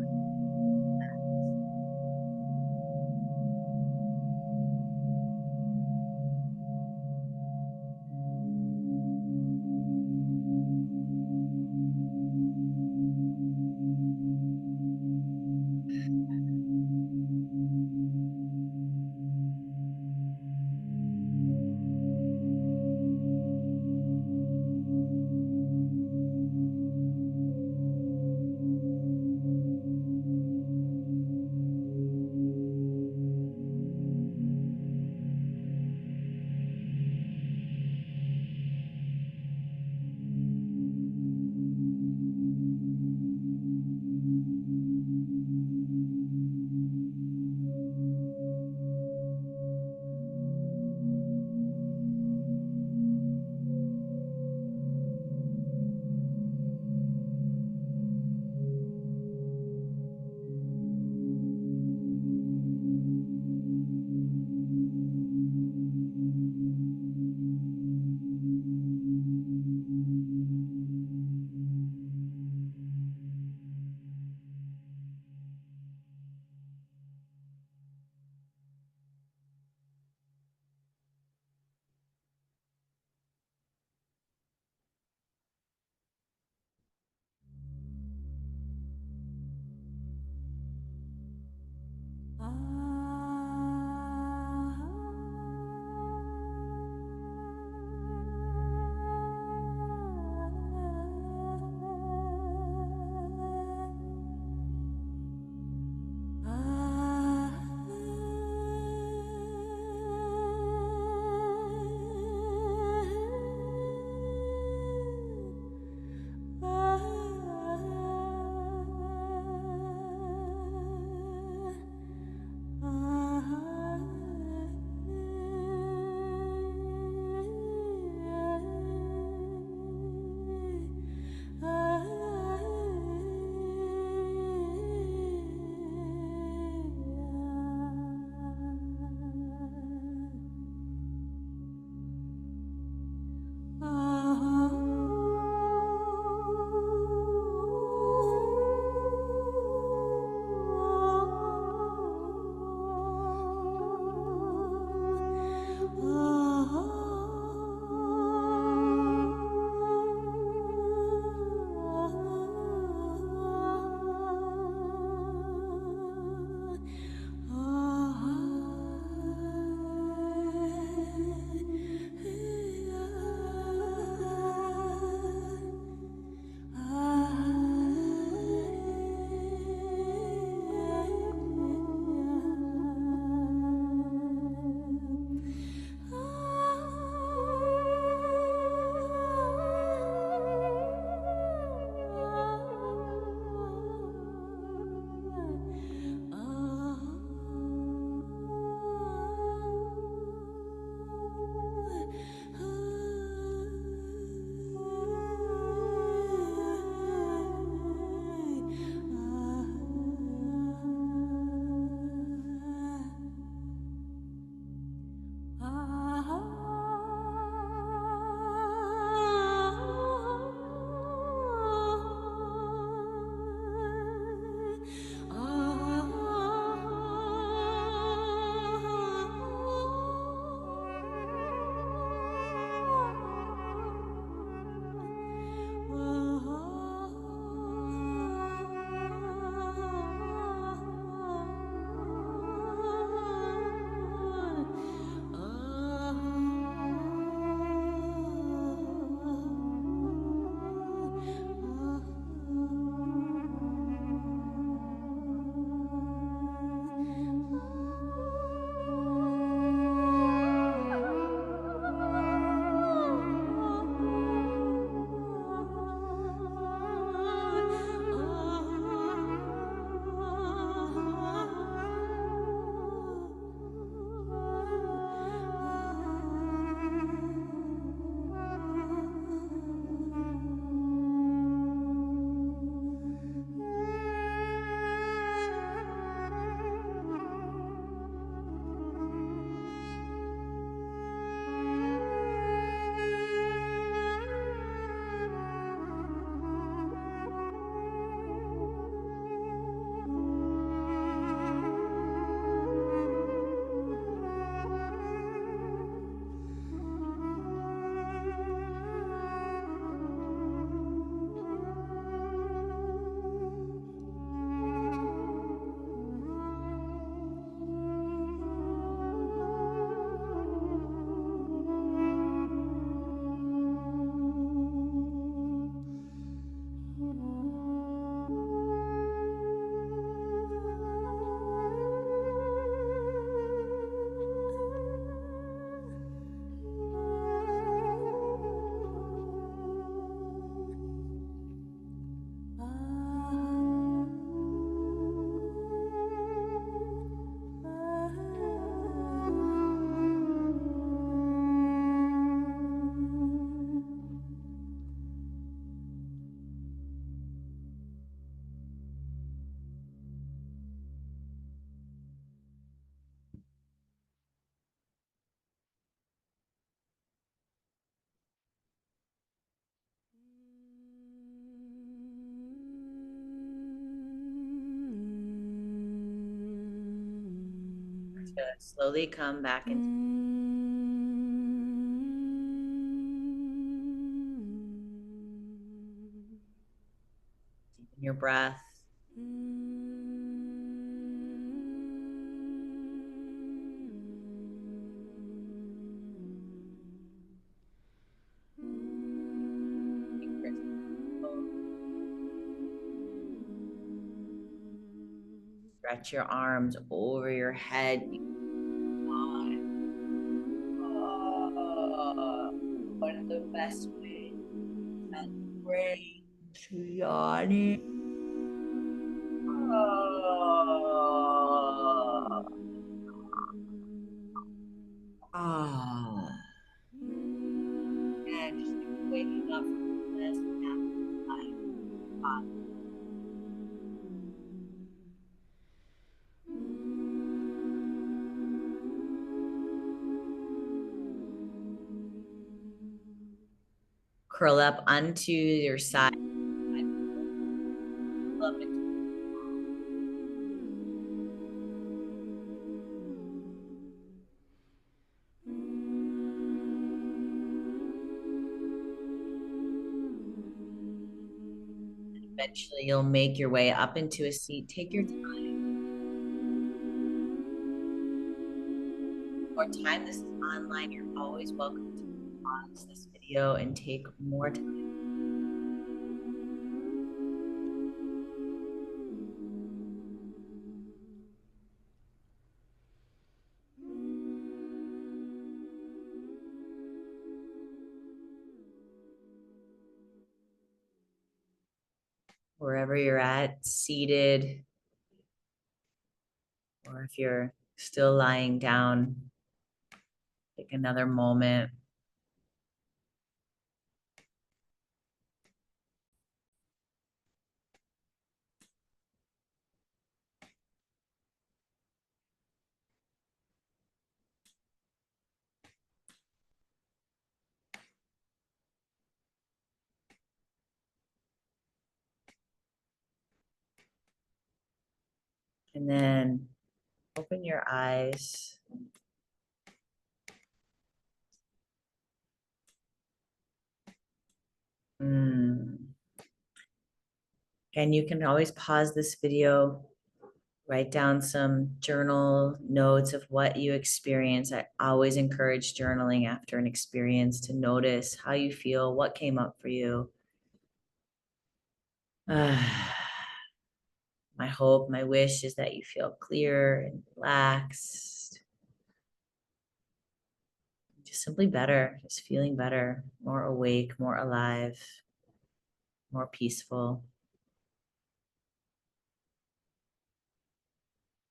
to slowly come back into your breath. Stretch your arms over your head. One of the best ways to brain to yawning. And just waking up from this life. Curl up onto your side. Eventually, you'll make your way up into a seat. Take your time. More time. This is online. You're always welcome to pause this video and take more time. Wherever you're at, seated, or if you're still lying down, take another moment. And then open your eyes. And you can always pause this video, write down some journal notes of what you experience. I always encourage journaling after an experience to notice how you feel, what came up for you. My hope, my wish is that you feel clear and relaxed. Just simply better, just feeling better, more awake, more alive, more peaceful.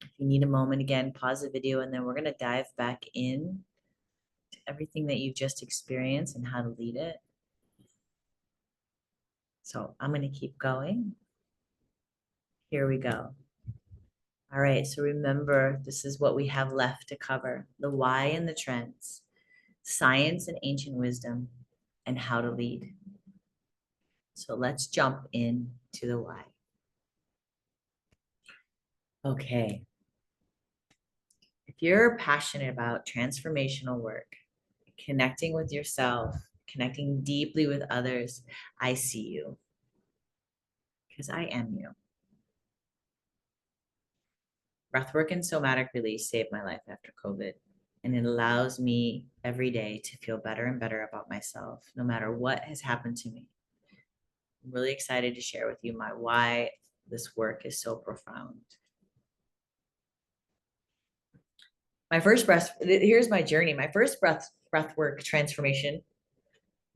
If you need a moment, again, pause the video, and then we're going to dive back in to everything that you've just experienced and how to lead it. So I'm going to keep going. Here we go. All right, so remember, this is what we have left to cover: the why and the trends, science and ancient wisdom, and how to lead. So let's jump into the why. Okay. If you're passionate about transformational work, connecting with yourself, connecting deeply with others, I see you, because I am you. Breathwork and somatic release saved my life after COVID, and it allows me every day to feel better and better about myself, no matter what has happened to me. I'm really excited to share with you my why this work is so profound. My first breath, here's my journey. My first breathwork transformation,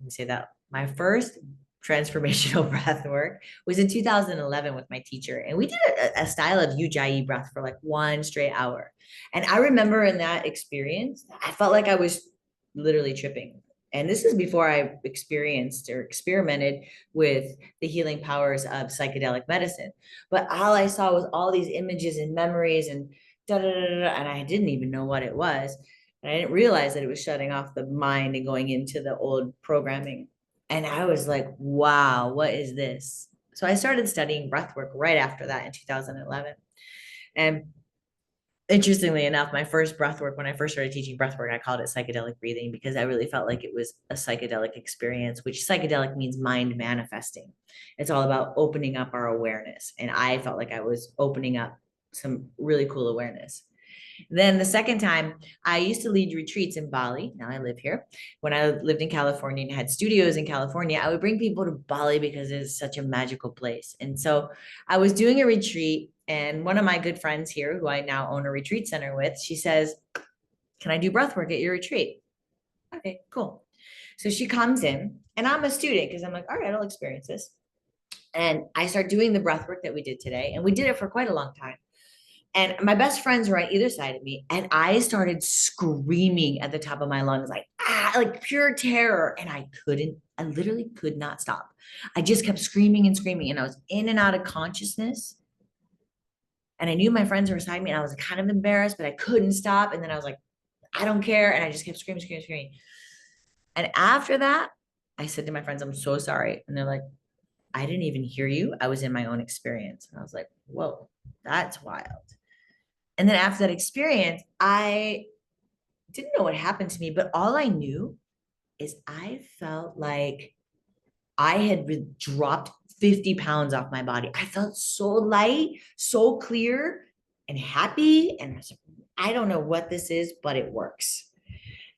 let me say that. My first transformational breath work was in 2011 with my teacher. And we did a style of Ujjayi breath for like 1 straight hour. And I remember in that experience, I felt like I was literally tripping. And this is before I experienced or experimented with the healing powers of psychedelic medicine. But all I saw was all these images and memories and da da da da, and I didn't even know what it was. And I didn't realize that it was shutting off the mind and going into the old programming. And I was like, wow, what is this? So I started studying breathwork right after that in 2011. And Interestingly enough, my first breath work, when I first started teaching breath work, I called it psychedelic breathing because I really felt like it was a psychedelic experience, which psychedelic means mind manifesting. It's all about opening up our awareness. And I felt like I was opening up some really cool awareness. Then the second time, I used to lead retreats in Bali. Now I live here. When I lived in California and had studios in California, I would bring people to Bali because it's such a magical place. And so I was doing a retreat, and one of my good friends here, who I now own a retreat center with, she says, "Can I do breath work at your retreat?" Okay, cool. So she comes in, and I'm a student because I'm like, all right, I'll experience this. And I start doing the breath work that we did today, and we did it for quite a long time. And my best friends were on either side of me. And I started screaming at the top of my lungs, like, ah, like pure terror. And I literally could not stop. I just kept screaming and screaming. And I was in and out of consciousness. And I knew my friends were beside me. And I was kind of embarrassed, but I couldn't stop. And then I was like, I don't care. And I just kept screaming, screaming, screaming. And after that, I said to my friends, I'm so sorry. And they're like, I didn't even hear you. I was in my own experience. And I was like, whoa, that's wild. And then after that experience, I didn't know what happened to me, but all I knew is I felt like I had dropped 50 pounds off my body. I felt so light, so clear and happy. And I was like, I don't know what this is, but it works.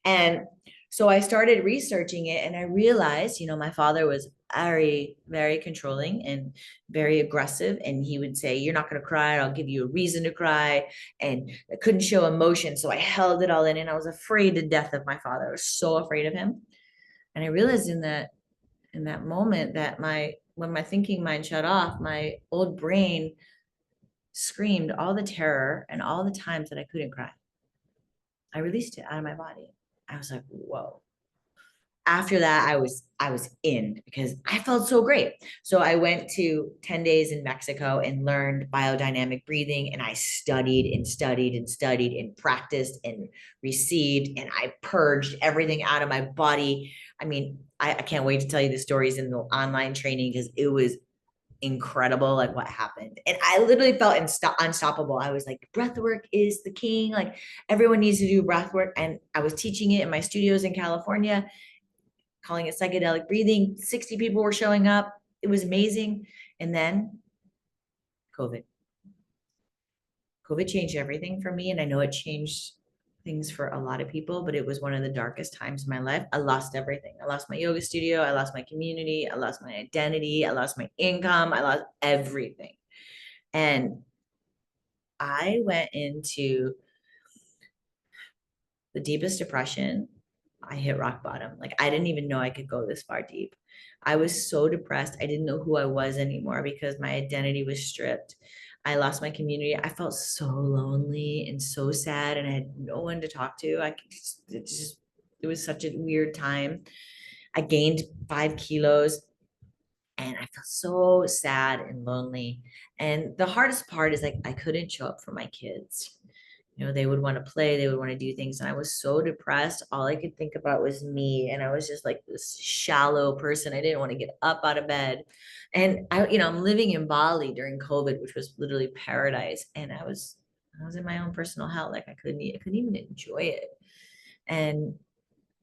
And so I started researching it and I realized, my father was very, very controlling and very aggressive. And he would say, you're not going to cry. I'll give you a reason to cry. And I couldn't show emotion. So I held it all in and I was afraid to death of my father. I was so afraid of him. And I realized in that moment that when my thinking mind shut off, my old brain screamed all the terror and all the times that I couldn't cry. I released it out of my body. I was like, whoa. After that, I was in because I felt so great. So I went to 10 days in Mexico and learned biodynamic breathing, and I studied and studied and studied and practiced and received, and I purged everything out of my body. I mean, I can't wait to tell you the stories in the online training because it was incredible, like what happened. And I literally felt unstoppable. I was like, breath work is the king. Like everyone needs to do breath work. And I was teaching it in my studios in California, calling it psychedelic breathing. 60 people were showing up. It was amazing. And then COVID. COVID changed everything for me. And I know it changed things for a lot of people, but it was one of the darkest times of my life. I lost everything. I lost my yoga studio. I lost my community. I lost my identity. I lost my income. I lost everything. And I went into the deepest depression. I hit rock bottom. Like I didn't even know I could go this far deep. I was so depressed. I didn't know who I was anymore because my identity was stripped. I lost my community. I felt so lonely and so sad, and I had no one to talk to. It was such a weird time. I gained 5 kilos and I felt so sad and lonely. And the hardest part is like I couldn't show up for my kids. They would want to play, they would want to do things. And I was so depressed. All I could think about was me. And I was just like this shallow person. I didn't want to get up out of bed. And I'm living in Bali during COVID, which was literally paradise. And I was in my own personal hell. Like I couldn't even enjoy it. And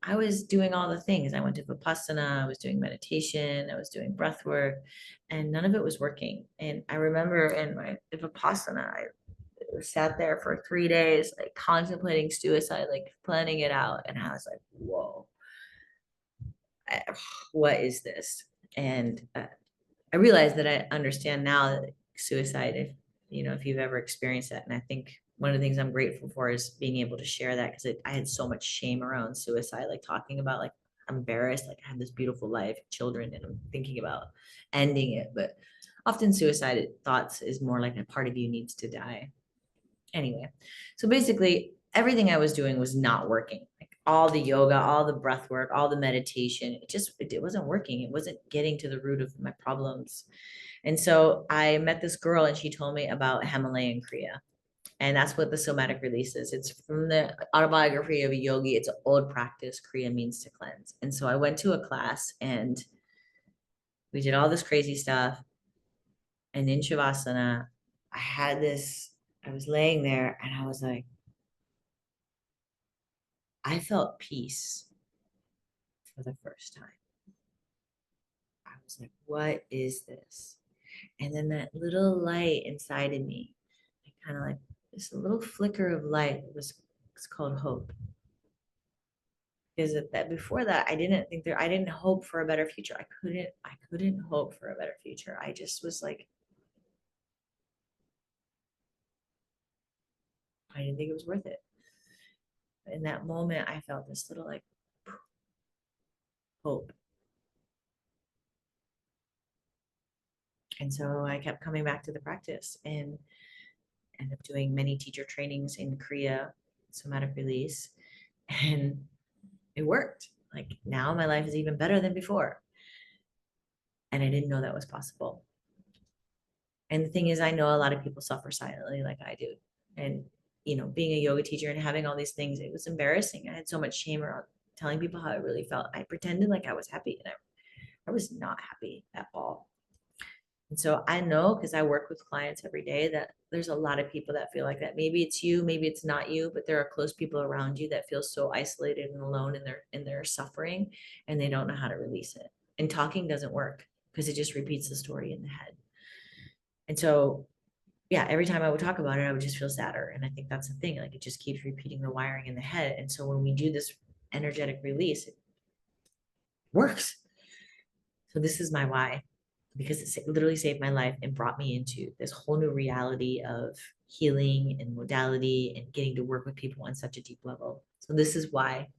I was doing all the things. I went to Vipassana, I was doing meditation, I was doing breath work, and none of it was working. And I remember in my Vipassana, I sat there for 3 days, like contemplating suicide, like planning it out. And I was like, whoa, what is this? And I realized that I understand now that suicide, if you've ever experienced that. And I think one of the things I'm grateful for is being able to share that because I had so much shame around suicide, like talking about, like, I'm embarrassed, like I have this beautiful life, children, and I'm thinking about ending it. But often suicide thoughts is more like a part of you needs to die. Anyway, so basically everything I was doing was not working. Like all the yoga, all the breath work, all the meditation, it wasn't working. It wasn't getting to the root of my problems. And so I met this girl and she told me about Himalayan Kriya. And that's what the somatic release is. It's from the autobiography of a yogi. It's an old practice. Kriya means to cleanse. And so I went to a class and we did all this crazy stuff. And in Shavasana, I had this I was laying there and I was like, I felt peace for the first time. I was like, what is this? And then that little light inside of me, kind of like this little flicker of light was, it's called hope. Because that before that, I didn't think I didn't hope for a better future. I couldn't hope for a better future. I just was like, I didn't think it was worth it. In that moment, I felt this little like hope. And so I kept coming back to the practice and ended up doing many teacher trainings in Korea, somatic release, and it worked. Like now my life is even better than before. And I didn't know that was possible. And the thing is, I know a lot of people suffer silently like I do. And, being a yoga teacher and having all these things, it was embarrassing. I had so much shame around telling people how I really felt. I pretended like I was happy and I was not happy at all. And so I know because I work with clients every day that there's a lot of people that feel like that. Maybe it's you, maybe it's not you, but there are close people around you that feel so isolated and alone in their suffering and they don't know how to release it. And talking doesn't work because it just repeats the story in the head. And so yeah, every time I would talk about it, I would just feel sadder. And I think that's the thing. Like it just keeps repeating the wiring in the head. And so when we do this energetic release, it works. So this is my why, because it literally saved my life and brought me into this whole new reality of healing and modality and getting to work with people on such a deep level. So this is why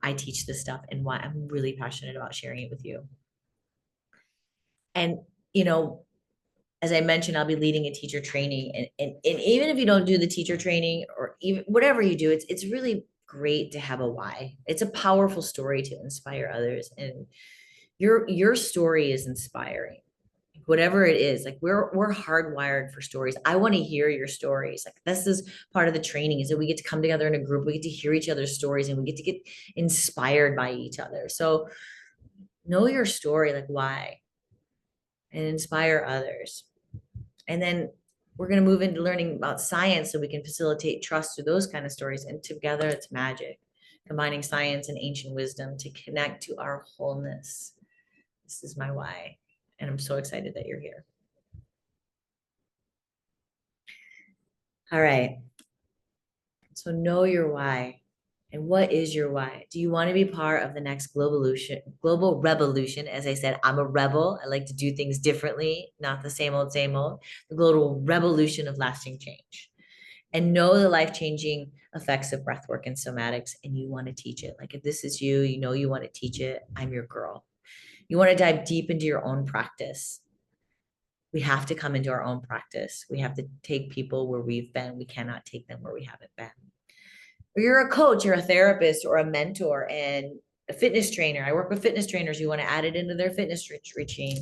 I teach this stuff and why I'm really passionate about sharing it with you. And, you know, as I mentioned, I'll be leading a teacher training. And even if you don't do the teacher training or even whatever you do, it's really great to have a why. It's a powerful story to inspire others. And your story is inspiring. Whatever it is, like we're hardwired for stories. I want to hear your stories. Like this is part of the training is that we get to come together in a group, we get to hear each other's stories and we get to get inspired by each other. So know your story, like why, and inspire others. And then we're going to move into learning about science so we can facilitate trust through those kind of stories. And together it's magic, combining science and ancient wisdom to connect to our wholeness. This is my why. And I'm so excited that you're here. All right. So know your why. And what is your why? Do you want to be part of the next global revolution? As I said, I'm a rebel. I like to do things differently, not the same old, same old. The global revolution of lasting change. And know the life-changing effects of breathwork and somatics, and you want to teach it. Like if this is you, you know you want to teach it, I'm your girl. You want to dive deep into your own practice. We have to come into our own practice. We have to take people where we've been. We cannot take them where we haven't been. Or you're a coach, you're a therapist or a mentor and a fitness trainer. I work with fitness trainers. You want to add it into their fitness routine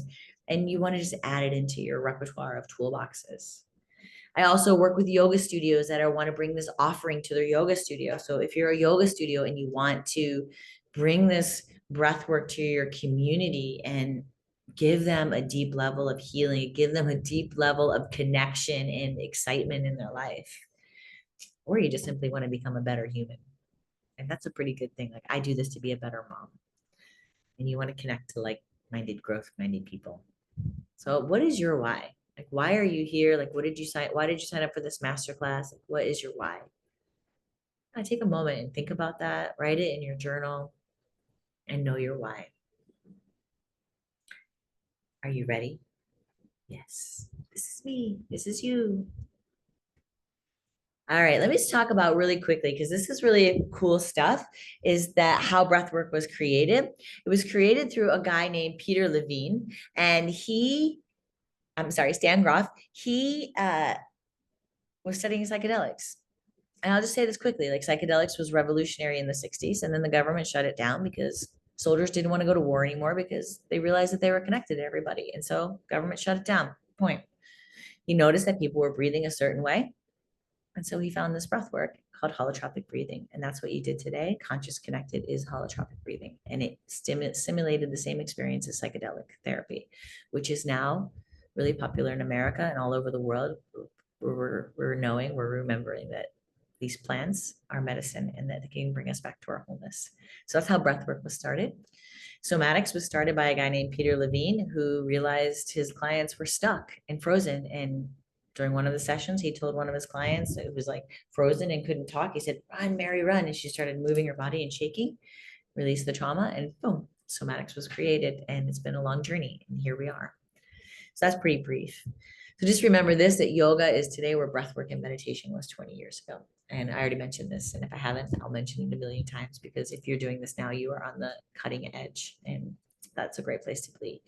and you want to just add it into your repertoire of toolboxes. I also work with yoga studios that want to bring this offering to their yoga studio. So if you're a yoga studio and you want to bring this breath work to your community and give them a deep level of healing, give them a deep level of connection and excitement in their life, or you just simply want to become a better human. And that's a pretty good thing. Like I do this to be a better mom. And you want to connect to like-minded, growth-minded people. So what is your why? Like, why are you here? Like, why did you sign up for this masterclass? Like, what is your why? I take a moment and think about that, write it in your journal and know your why. Are you ready? Yes. This is me. This is you. All right, let me just talk about really quickly because this is really cool stuff. Is that how breathwork was created? It was created through a guy named Peter Levine, and Stan Groff. He was studying psychedelics. And I'll just say this quickly, like psychedelics was revolutionary in the 60s, and then the government shut it down because soldiers didn't want to go to war anymore because they realized that they were connected to everybody. And so government shut it down. Point. He noticed that people were breathing a certain way. And so he found this breath work called holotropic breathing. And that's what you did today. Conscious connected is holotropic breathing. And it simulated the same experience as psychedelic therapy, which is now really popular in America and all over the world. we're remembering that these plants are medicine and that they can bring us back to our wholeness. So that's how breathwork was started. Somatics was started by a guy named Peter Levine who realized his clients were stuck and frozen. And during one of the sessions, he told one of his clients who was like frozen and couldn't talk, he said, "Run, Mary, run." And she started moving her body and shaking, released the trauma, and boom, Somatics was created. And it's been a long journey. And here we are. So that's pretty brief. So just remember this, that yoga is today where breathwork and meditation was 20 years ago. And I already mentioned this. And if I haven't, I'll mention it a million times, because if you're doing this now, you are on the cutting edge. And that's a great place to be.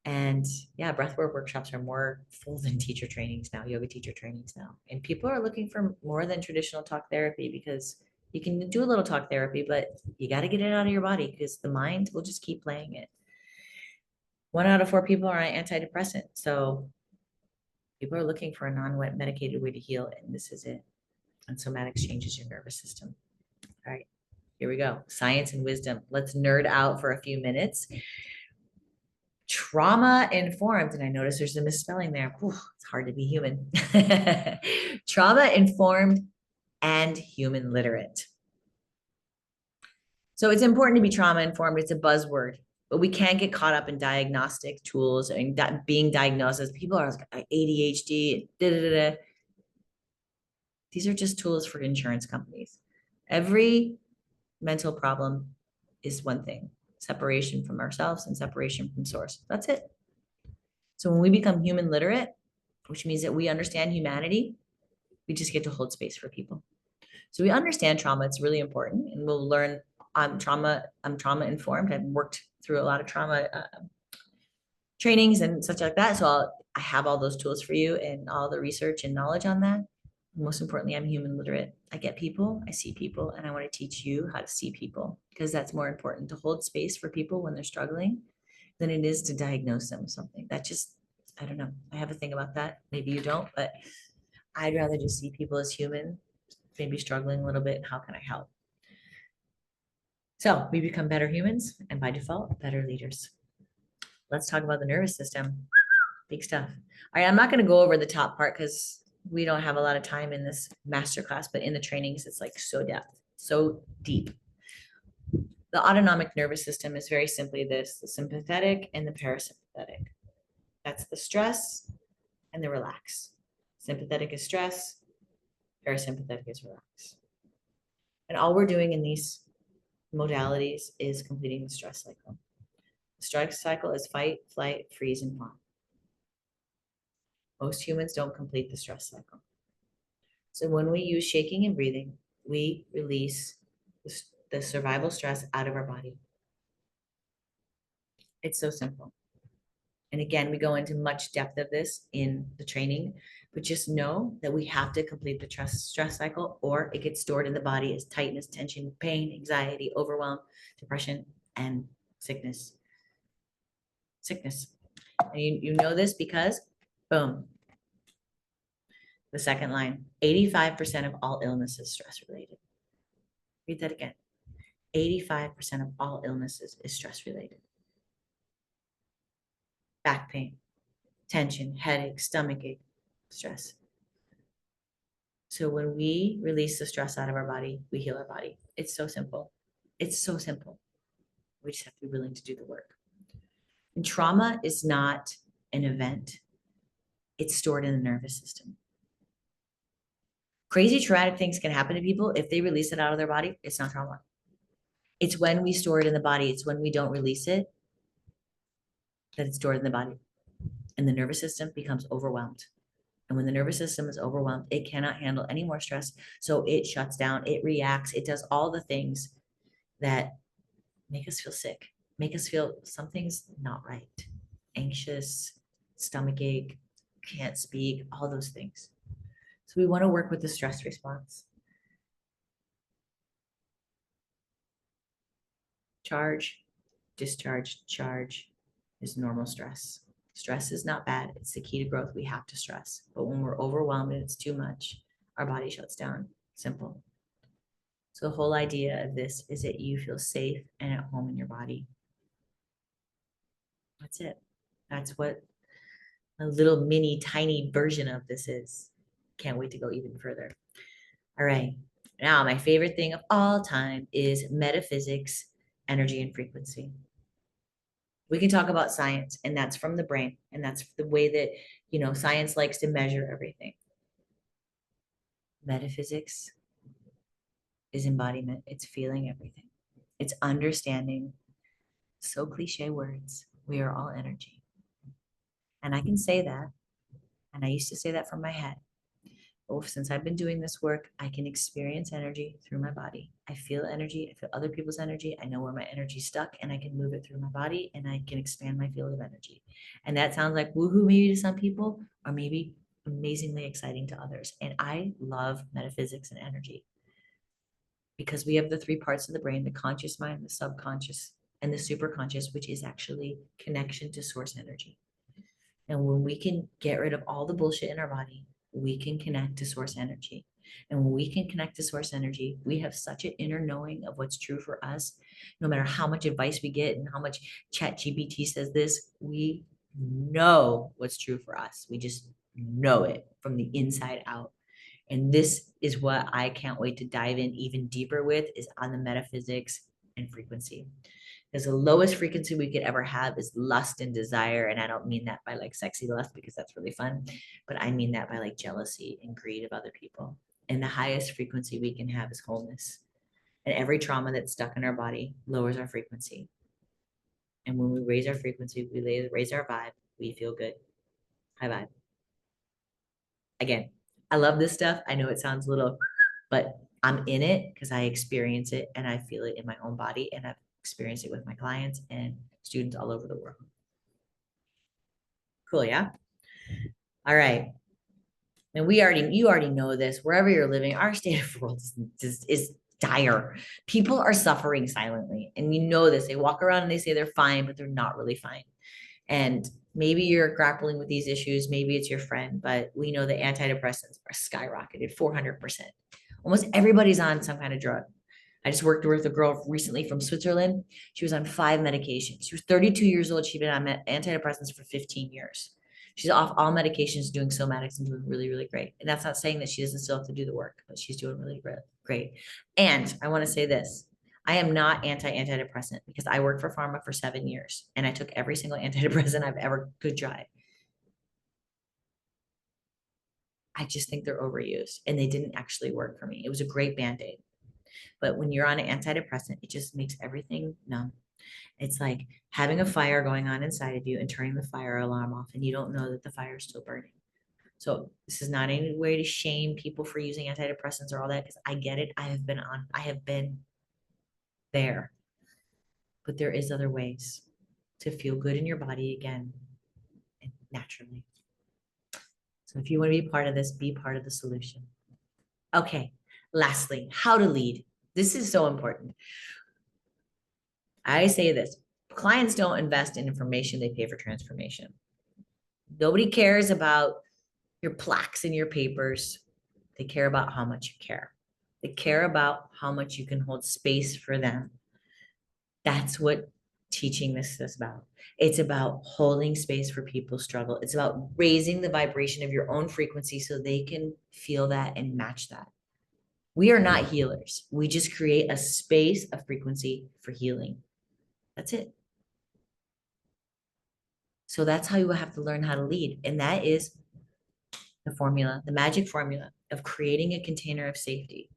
And yeah, breathwork workshops are more full than teacher trainings now, yoga teacher trainings now. And people are looking for more than traditional talk therapy, because you can do a little talk therapy, but you got to get it out of your body, because the mind will just keep playing it. 1 out of 4 people are on antidepressant. So people are looking for a non-medicated way to heal, and this is it. And somatics changes your nervous system. All right, here we go. Science and wisdom. Let's nerd out for a few minutes. Trauma informed, and I notice there's a misspelling there. Whew, it's hard to be human. Trauma informed and human literate. So it's important to be trauma informed. It's a buzzword, but we can't get caught up in diagnostic tools and that being diagnosed as people are like ADHD. These are just tools for insurance companies. Every mental problem is one thing: separation from ourselves and separation from source. That's it. So when we become human literate, which means that we understand humanity, we just get to hold space for people. So we understand trauma. It's really important, and we'll learn. I'm trauma informed. I've worked through a lot of trauma trainings and such like that. So I have all those tools for you and all the research and knowledge on that. Most importantly, I'm human literate. I get people, I see people, and I want to teach you how to see people, because that's more important to hold space for people when they're struggling than it is to diagnose them with something. That just, I don't know. I have a thing about that. Maybe you don't, but I'd rather just see people as human, maybe struggling a little bit. How can I help? So we become better humans, and by default, better leaders. Let's talk about the nervous system. Big stuff. All right, I'm not going to go over the top part because we don't have a lot of time in this masterclass, but in the trainings, it's like so deep. The autonomic nervous system is very simply this: the sympathetic and the parasympathetic. That's the stress and the relax. Sympathetic is stress, parasympathetic is relax. And all we're doing in these modalities is completing the stress cycle. The stress cycle is fight, flight, freeze, and fawn. Most humans don't complete the stress cycle. So when we use shaking and breathing, we release the survival stress out of our body. It's so simple. And again, we go into much depth of this in the training, but just know that we have to complete the stress cycle, or it gets stored in the body as tightness, tension, pain, anxiety, overwhelm, depression, and sickness. And you know this because, boom, the second line, 85% of all illness is stress related. Read that again. 85% of all illnesses is stress related. Back pain, tension, headache, stomach ache, stress. So when we release the stress out of our body, we heal our body. It's so simple. It's so simple. We just have to be willing to do the work. And trauma is not an event. It's stored in the nervous system. Crazy traumatic things can happen to people. If they release it out of their body, it's not trauma. It's when we store it in the body. It's when we don't release it that it's stored in the body. And the nervous system becomes overwhelmed. And when the nervous system is overwhelmed, it cannot handle any more stress. So it shuts down, it reacts, it does all the things that make us feel sick, make us feel something's not right, anxious, stomach ache, can't speak, all those things. So we want to work with the stress response. Charge, discharge, charge is normal stress. Stress is not bad. It's the key to growth. We have to stress. But when we're overwhelmed and it's too much, our body shuts down. Simple. So the whole idea of this is that you feel safe and at home in your body. That's it. That's what a little mini tiny version of this is. Can't wait to go even further. All right. Now, my favorite thing of all time is metaphysics, energy, and frequency. We can talk about science, and that's from the brain, and that's the way that, science likes to measure everything. Metaphysics is embodiment, it's feeling everything, it's understanding. So cliche words. We are all energy. And I can say that. And I used to say that from my head. Oh, since I've been doing this work, I can experience energy through my body. I feel energy. I feel other people's energy. I know where my energy's stuck and I can move it through my body and I can expand my field of energy. And that sounds like woohoo maybe to some people, or maybe amazingly exciting to others. And I love metaphysics and energy because we have the three parts of the brain: the conscious mind, the subconscious, and the superconscious, which is actually connection to source energy. And when we can get rid of all the bullshit in our body, we can connect to source energy. And when we can connect to source energy, we have such an inner knowing of what's true for us. No matter how much advice we get and how much chat GPT says this, we know what's true for us. We just know it from the inside out. And this is what I can't wait to dive in even deeper with, is on the metaphysics and frequency. Because the lowest frequency we could ever have is lust and desire. And I don't mean that by like sexy lust, because that's really fun, but I mean that by like jealousy and greed of other people. And the highest frequency we can have is wholeness. And every trauma that's stuck in our body lowers our frequency. And when we raise our frequency, we raise our vibe, we feel good. High vibe. Again, I love this stuff. I know it sounds a little, but I'm in it because I experience it and I feel it in my own body, and I've experienced it with my clients and students all over the world. Cool, yeah? All right. And you already know this. Wherever you're living, our state of the world is dire. People are suffering silently, and you know this. They walk around and they say they're fine, but they're not really fine. And maybe you're grappling with these issues, maybe it's your friend, but we know that antidepressants are skyrocketed 400%. Almost everybody's on some kind of drug. I just worked with a girl recently from Switzerland. She was on 5 medications. She was 32 years old. She'd been on antidepressants for 15 years. She's off all medications, doing somatics and doing really, really great. And that's not saying that she doesn't still have to do the work, but she's doing really great. And I want to say this. I am not antidepressant because I worked for pharma for 7 years and I took every single antidepressant I've ever could try. I just think they're overused and they didn't actually work for me. It was a great band-aid. But when you're on an antidepressant, it just makes everything numb. It's like having a fire going on inside of you and turning the fire alarm off, and you don't know that the fire is still burning. So this is not any way to shame people for using antidepressants or all that, because I get it. I have been there. But there is other ways to feel good in your body again and naturally. So if you want to be part of this, be part of the solution. Okay. Lastly, how to lead. This is so important. I say this: clients don't invest in information, they pay for transformation. Nobody cares about your plaques and your papers. They care about how much you care. They care about how much you can hold space for them. That's what teaching this is about. It's about holding space for people's struggle. It's about raising the vibration of your own frequency so they can feel that and match that. We are not healers. We just create a space of frequency for healing. That's it. So that's how you have to learn how to lead. And that is the formula, the magic formula of creating a container of safety.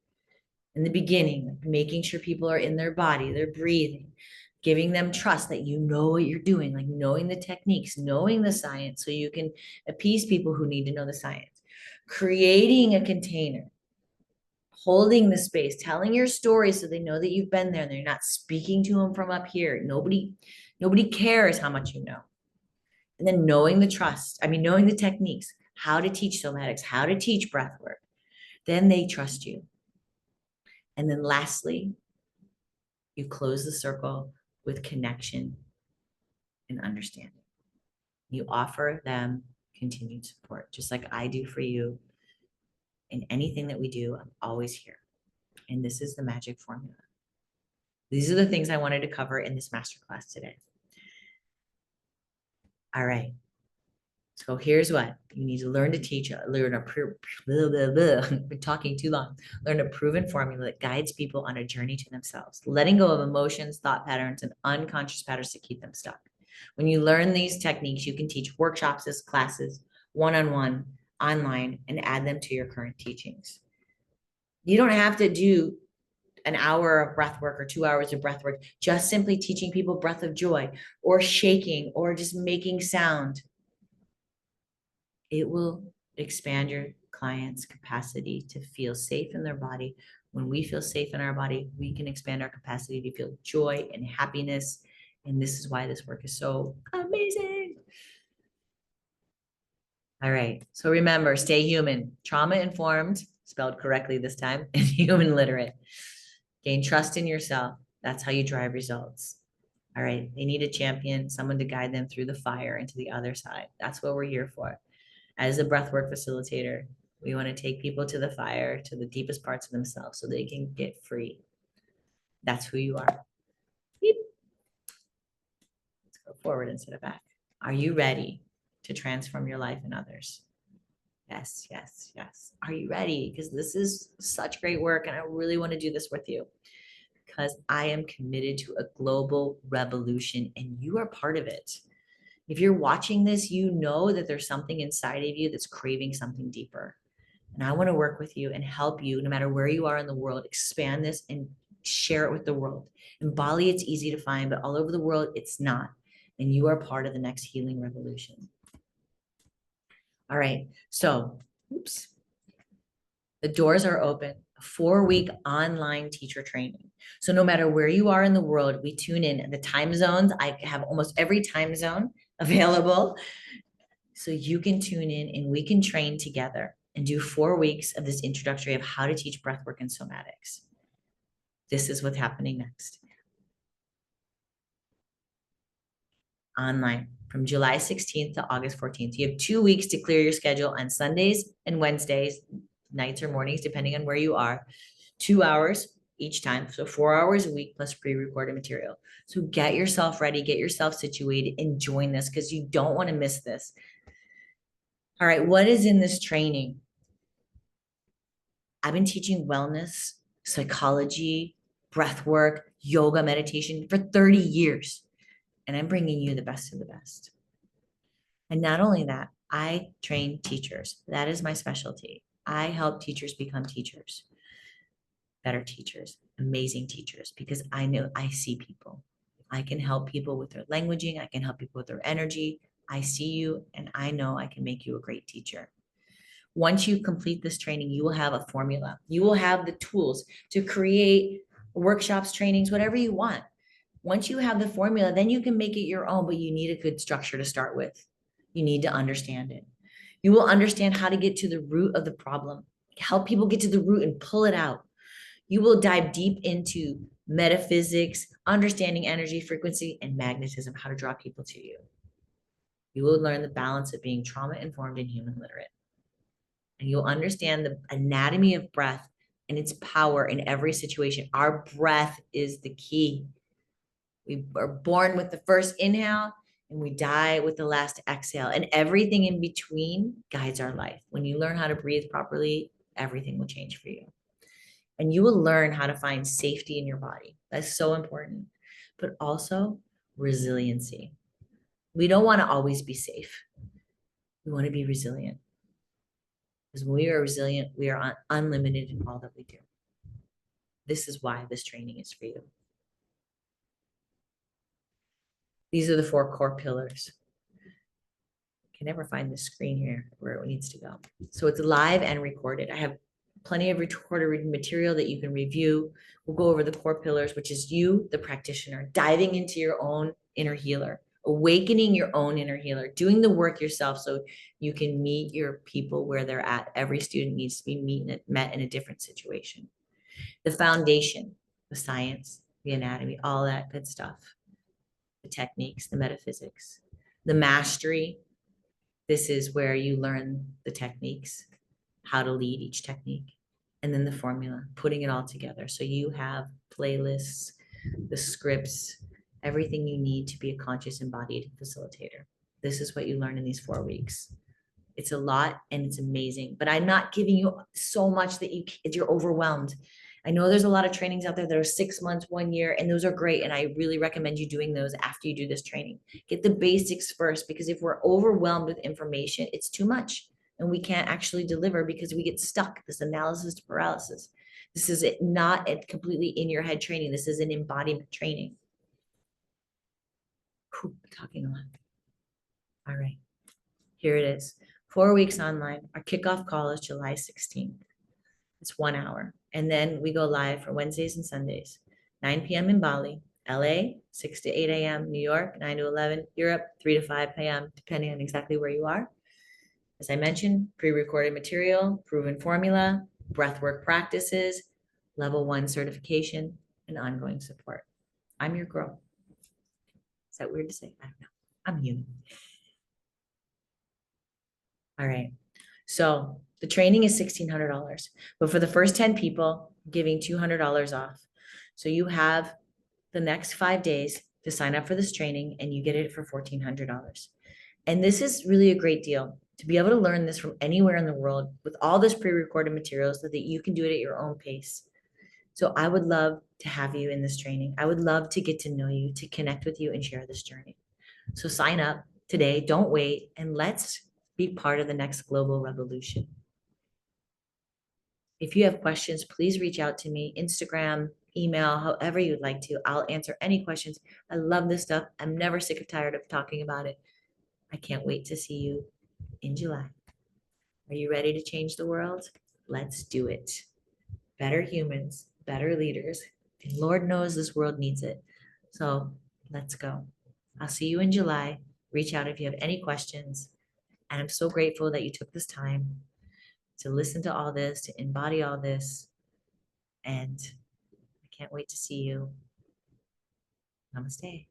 In the beginning, like making sure people are in their body, they're breathing, giving them trust that you know what you're doing, like knowing the techniques, knowing the science, so you can appease people who need to know the science. Creating a container, holding the space, telling your story so they know that you've been there and they're not speaking to them from up here. Nobody cares how much you know. And then knowing the trust, knowing the techniques, how to teach somatics, how to teach breath work, then they trust you. And then lastly, you close the circle with connection and understanding. You offer them continued support, just like I do for you. In anything that we do, I'm always here. And this is the magic formula. These are the things I wanted to cover in this masterclass today. All right. So here's what you need to learn to teach, learn a blah, blah, blah. Been talking too long. Learn a proven formula that guides people on a journey to themselves, letting go of emotions, thought patterns, and unconscious patterns to keep them stuck. When you learn these techniques, you can teach workshops as classes, one-on-one, online, and add them to your current teachings. You don't have to do an hour of breath work or 2 hours of breath work, just simply teaching people breath of joy or shaking or just making sound. It will expand your client's capacity to feel safe in their body. When we feel safe in our body, we can expand our capacity to feel joy and happiness. And this is why this work is so amazing. All right. So remember, stay human, trauma informed, spelled correctly this time, and human literate. Gain trust in yourself. That's how you drive results. All right. They need a champion, someone to guide them through the fire into the other side. That's what we're here for. As a breathwork facilitator, we want to take people to the fire, to the deepest parts of themselves so they can get free. That's who you are. Beep. Let's go forward instead of back. Are you ready to transform your life and others? Yes, yes, yes. Are you ready? Because this is such great work and I really want to do this with you because I am committed to a global revolution and you are part of it. If you're watching this, you know that there's something inside of you that's craving something deeper. And I want to work with you and help you, no matter where you are in the world, expand this and share it with the world. In Bali, it's easy to find, but all over the world, it's not. And you are part of the next healing revolution. All right. So, oops. The doors are open. A 4-week online teacher training. So no matter where you are in the world, we tune in. The time zones, I have almost every time zone available. So you can tune in and we can train together and do 4 weeks of this introductory of how to teach breathwork and somatics. This is what's happening next. Online from July 16th to August 14th. You have 2 weeks to clear your schedule on Sundays and Wednesdays, nights or mornings, depending on where you are. 2 hours each time. So 4 hours a week plus pre-recorded material. So get yourself ready, get yourself situated and join this because you don't want to miss this. All right, what is in this training? I've been teaching wellness, psychology, breath work, yoga, meditation for 30 years. And I'm bringing you the best of the best. And not only that, I train teachers. That is my specialty. I help teachers become teachers, better teachers, amazing teachers, because I know I see people. I can help people with their languaging. I can help people with their energy. I see you and I know I can make you a great teacher. Once you complete this training, you will have a formula. You will have the tools to create workshops, trainings, whatever you want. Once you have the formula, then you can make it your own, but you need a good structure to start with. You need to understand it. You will understand how to get to the root of the problem, help people get to the root and pull it out. You will dive deep into metaphysics, understanding energy, frequency, and magnetism, how to draw people to you. You will learn the balance of being trauma informed and human literate. And you'll understand the anatomy of breath and its power in every situation. Our breath is the key. We are born with the first inhale and we die with the last exhale. And everything in between guides our life. When you learn how to breathe properly, everything will change for you. And you will learn how to find safety in your body. That's so important. But also resiliency. We don't want to always be safe. We want to be resilient. Because when we are resilient, we are unlimited in all that we do. This is why this training is for you. These are the 4 core pillars. I can never find the screen here where it needs to go. So it's live and recorded. I have plenty of recorded material that you can review. We'll go over the core pillars, which is you, the practitioner, diving into your own inner healer, awakening your own inner healer, doing the work yourself so you can meet your people where they're at. Every student needs to be met in a different situation. The foundation, the science, the anatomy, all that good stuff. The techniques, the metaphysics, the mastery. This is where you learn the techniques, how to lead each technique, and then the formula, putting it all together. So you have playlists, the scripts, everything you need to be a conscious embodied facilitator. This is what you learn in these 4 weeks. It's a lot and it's amazing, but I'm not giving you so much that you're overwhelmed. I know there's a lot of trainings out there that are 6 months, 1 year, and those are great. And I really recommend you doing those after you do this training. Get the basics first, because if we're overwhelmed with information, it's too much and we can't actually deliver because we get stuck. This analysis to paralysis. This is not a completely in your head training. This is an embodiment training. Whew, talking a lot. All right, here it is. 4 weeks online. Our kickoff call is July 16th. It's 1 hour. And then we go live for Wednesdays and Sundays, 9 p.m. in Bali, LA, 6 to 8 a.m., New York, 9 to 11, Europe, 3 to 5 p.m., depending on exactly where you are. As I mentioned, pre-recorded material, proven formula, breathwork practices, level 1 certification, and ongoing support. I'm your girl. Is that weird to say? I don't know. I'm human. All right. So the training is $1,600, but for the first 10 people, I'm giving $200 off. So you have the next 5 days to sign up for this training and you get it for $1,400. And this is really a great deal to be able to learn this from anywhere in the world with all this pre-recorded material so that you can do it at your own pace. So I would love to have you in this training. I would love to get to know you, to connect with you and share this journey. So sign up today, don't wait, and let's be part of the next global revolution. If you have questions, please reach out to me, Instagram, email, however you'd like to. I'll answer any questions. I love this stuff. I'm never sick or tired of talking about it. I can't wait to see you in July. Are you ready to change the world? Let's do it. Better humans, better leaders. And Lord knows this world needs it. So let's go. I'll see you in July. Reach out if you have any questions. And I'm so grateful that you took this time to listen to all this, to embody all this. And I can't wait to see you. Namaste.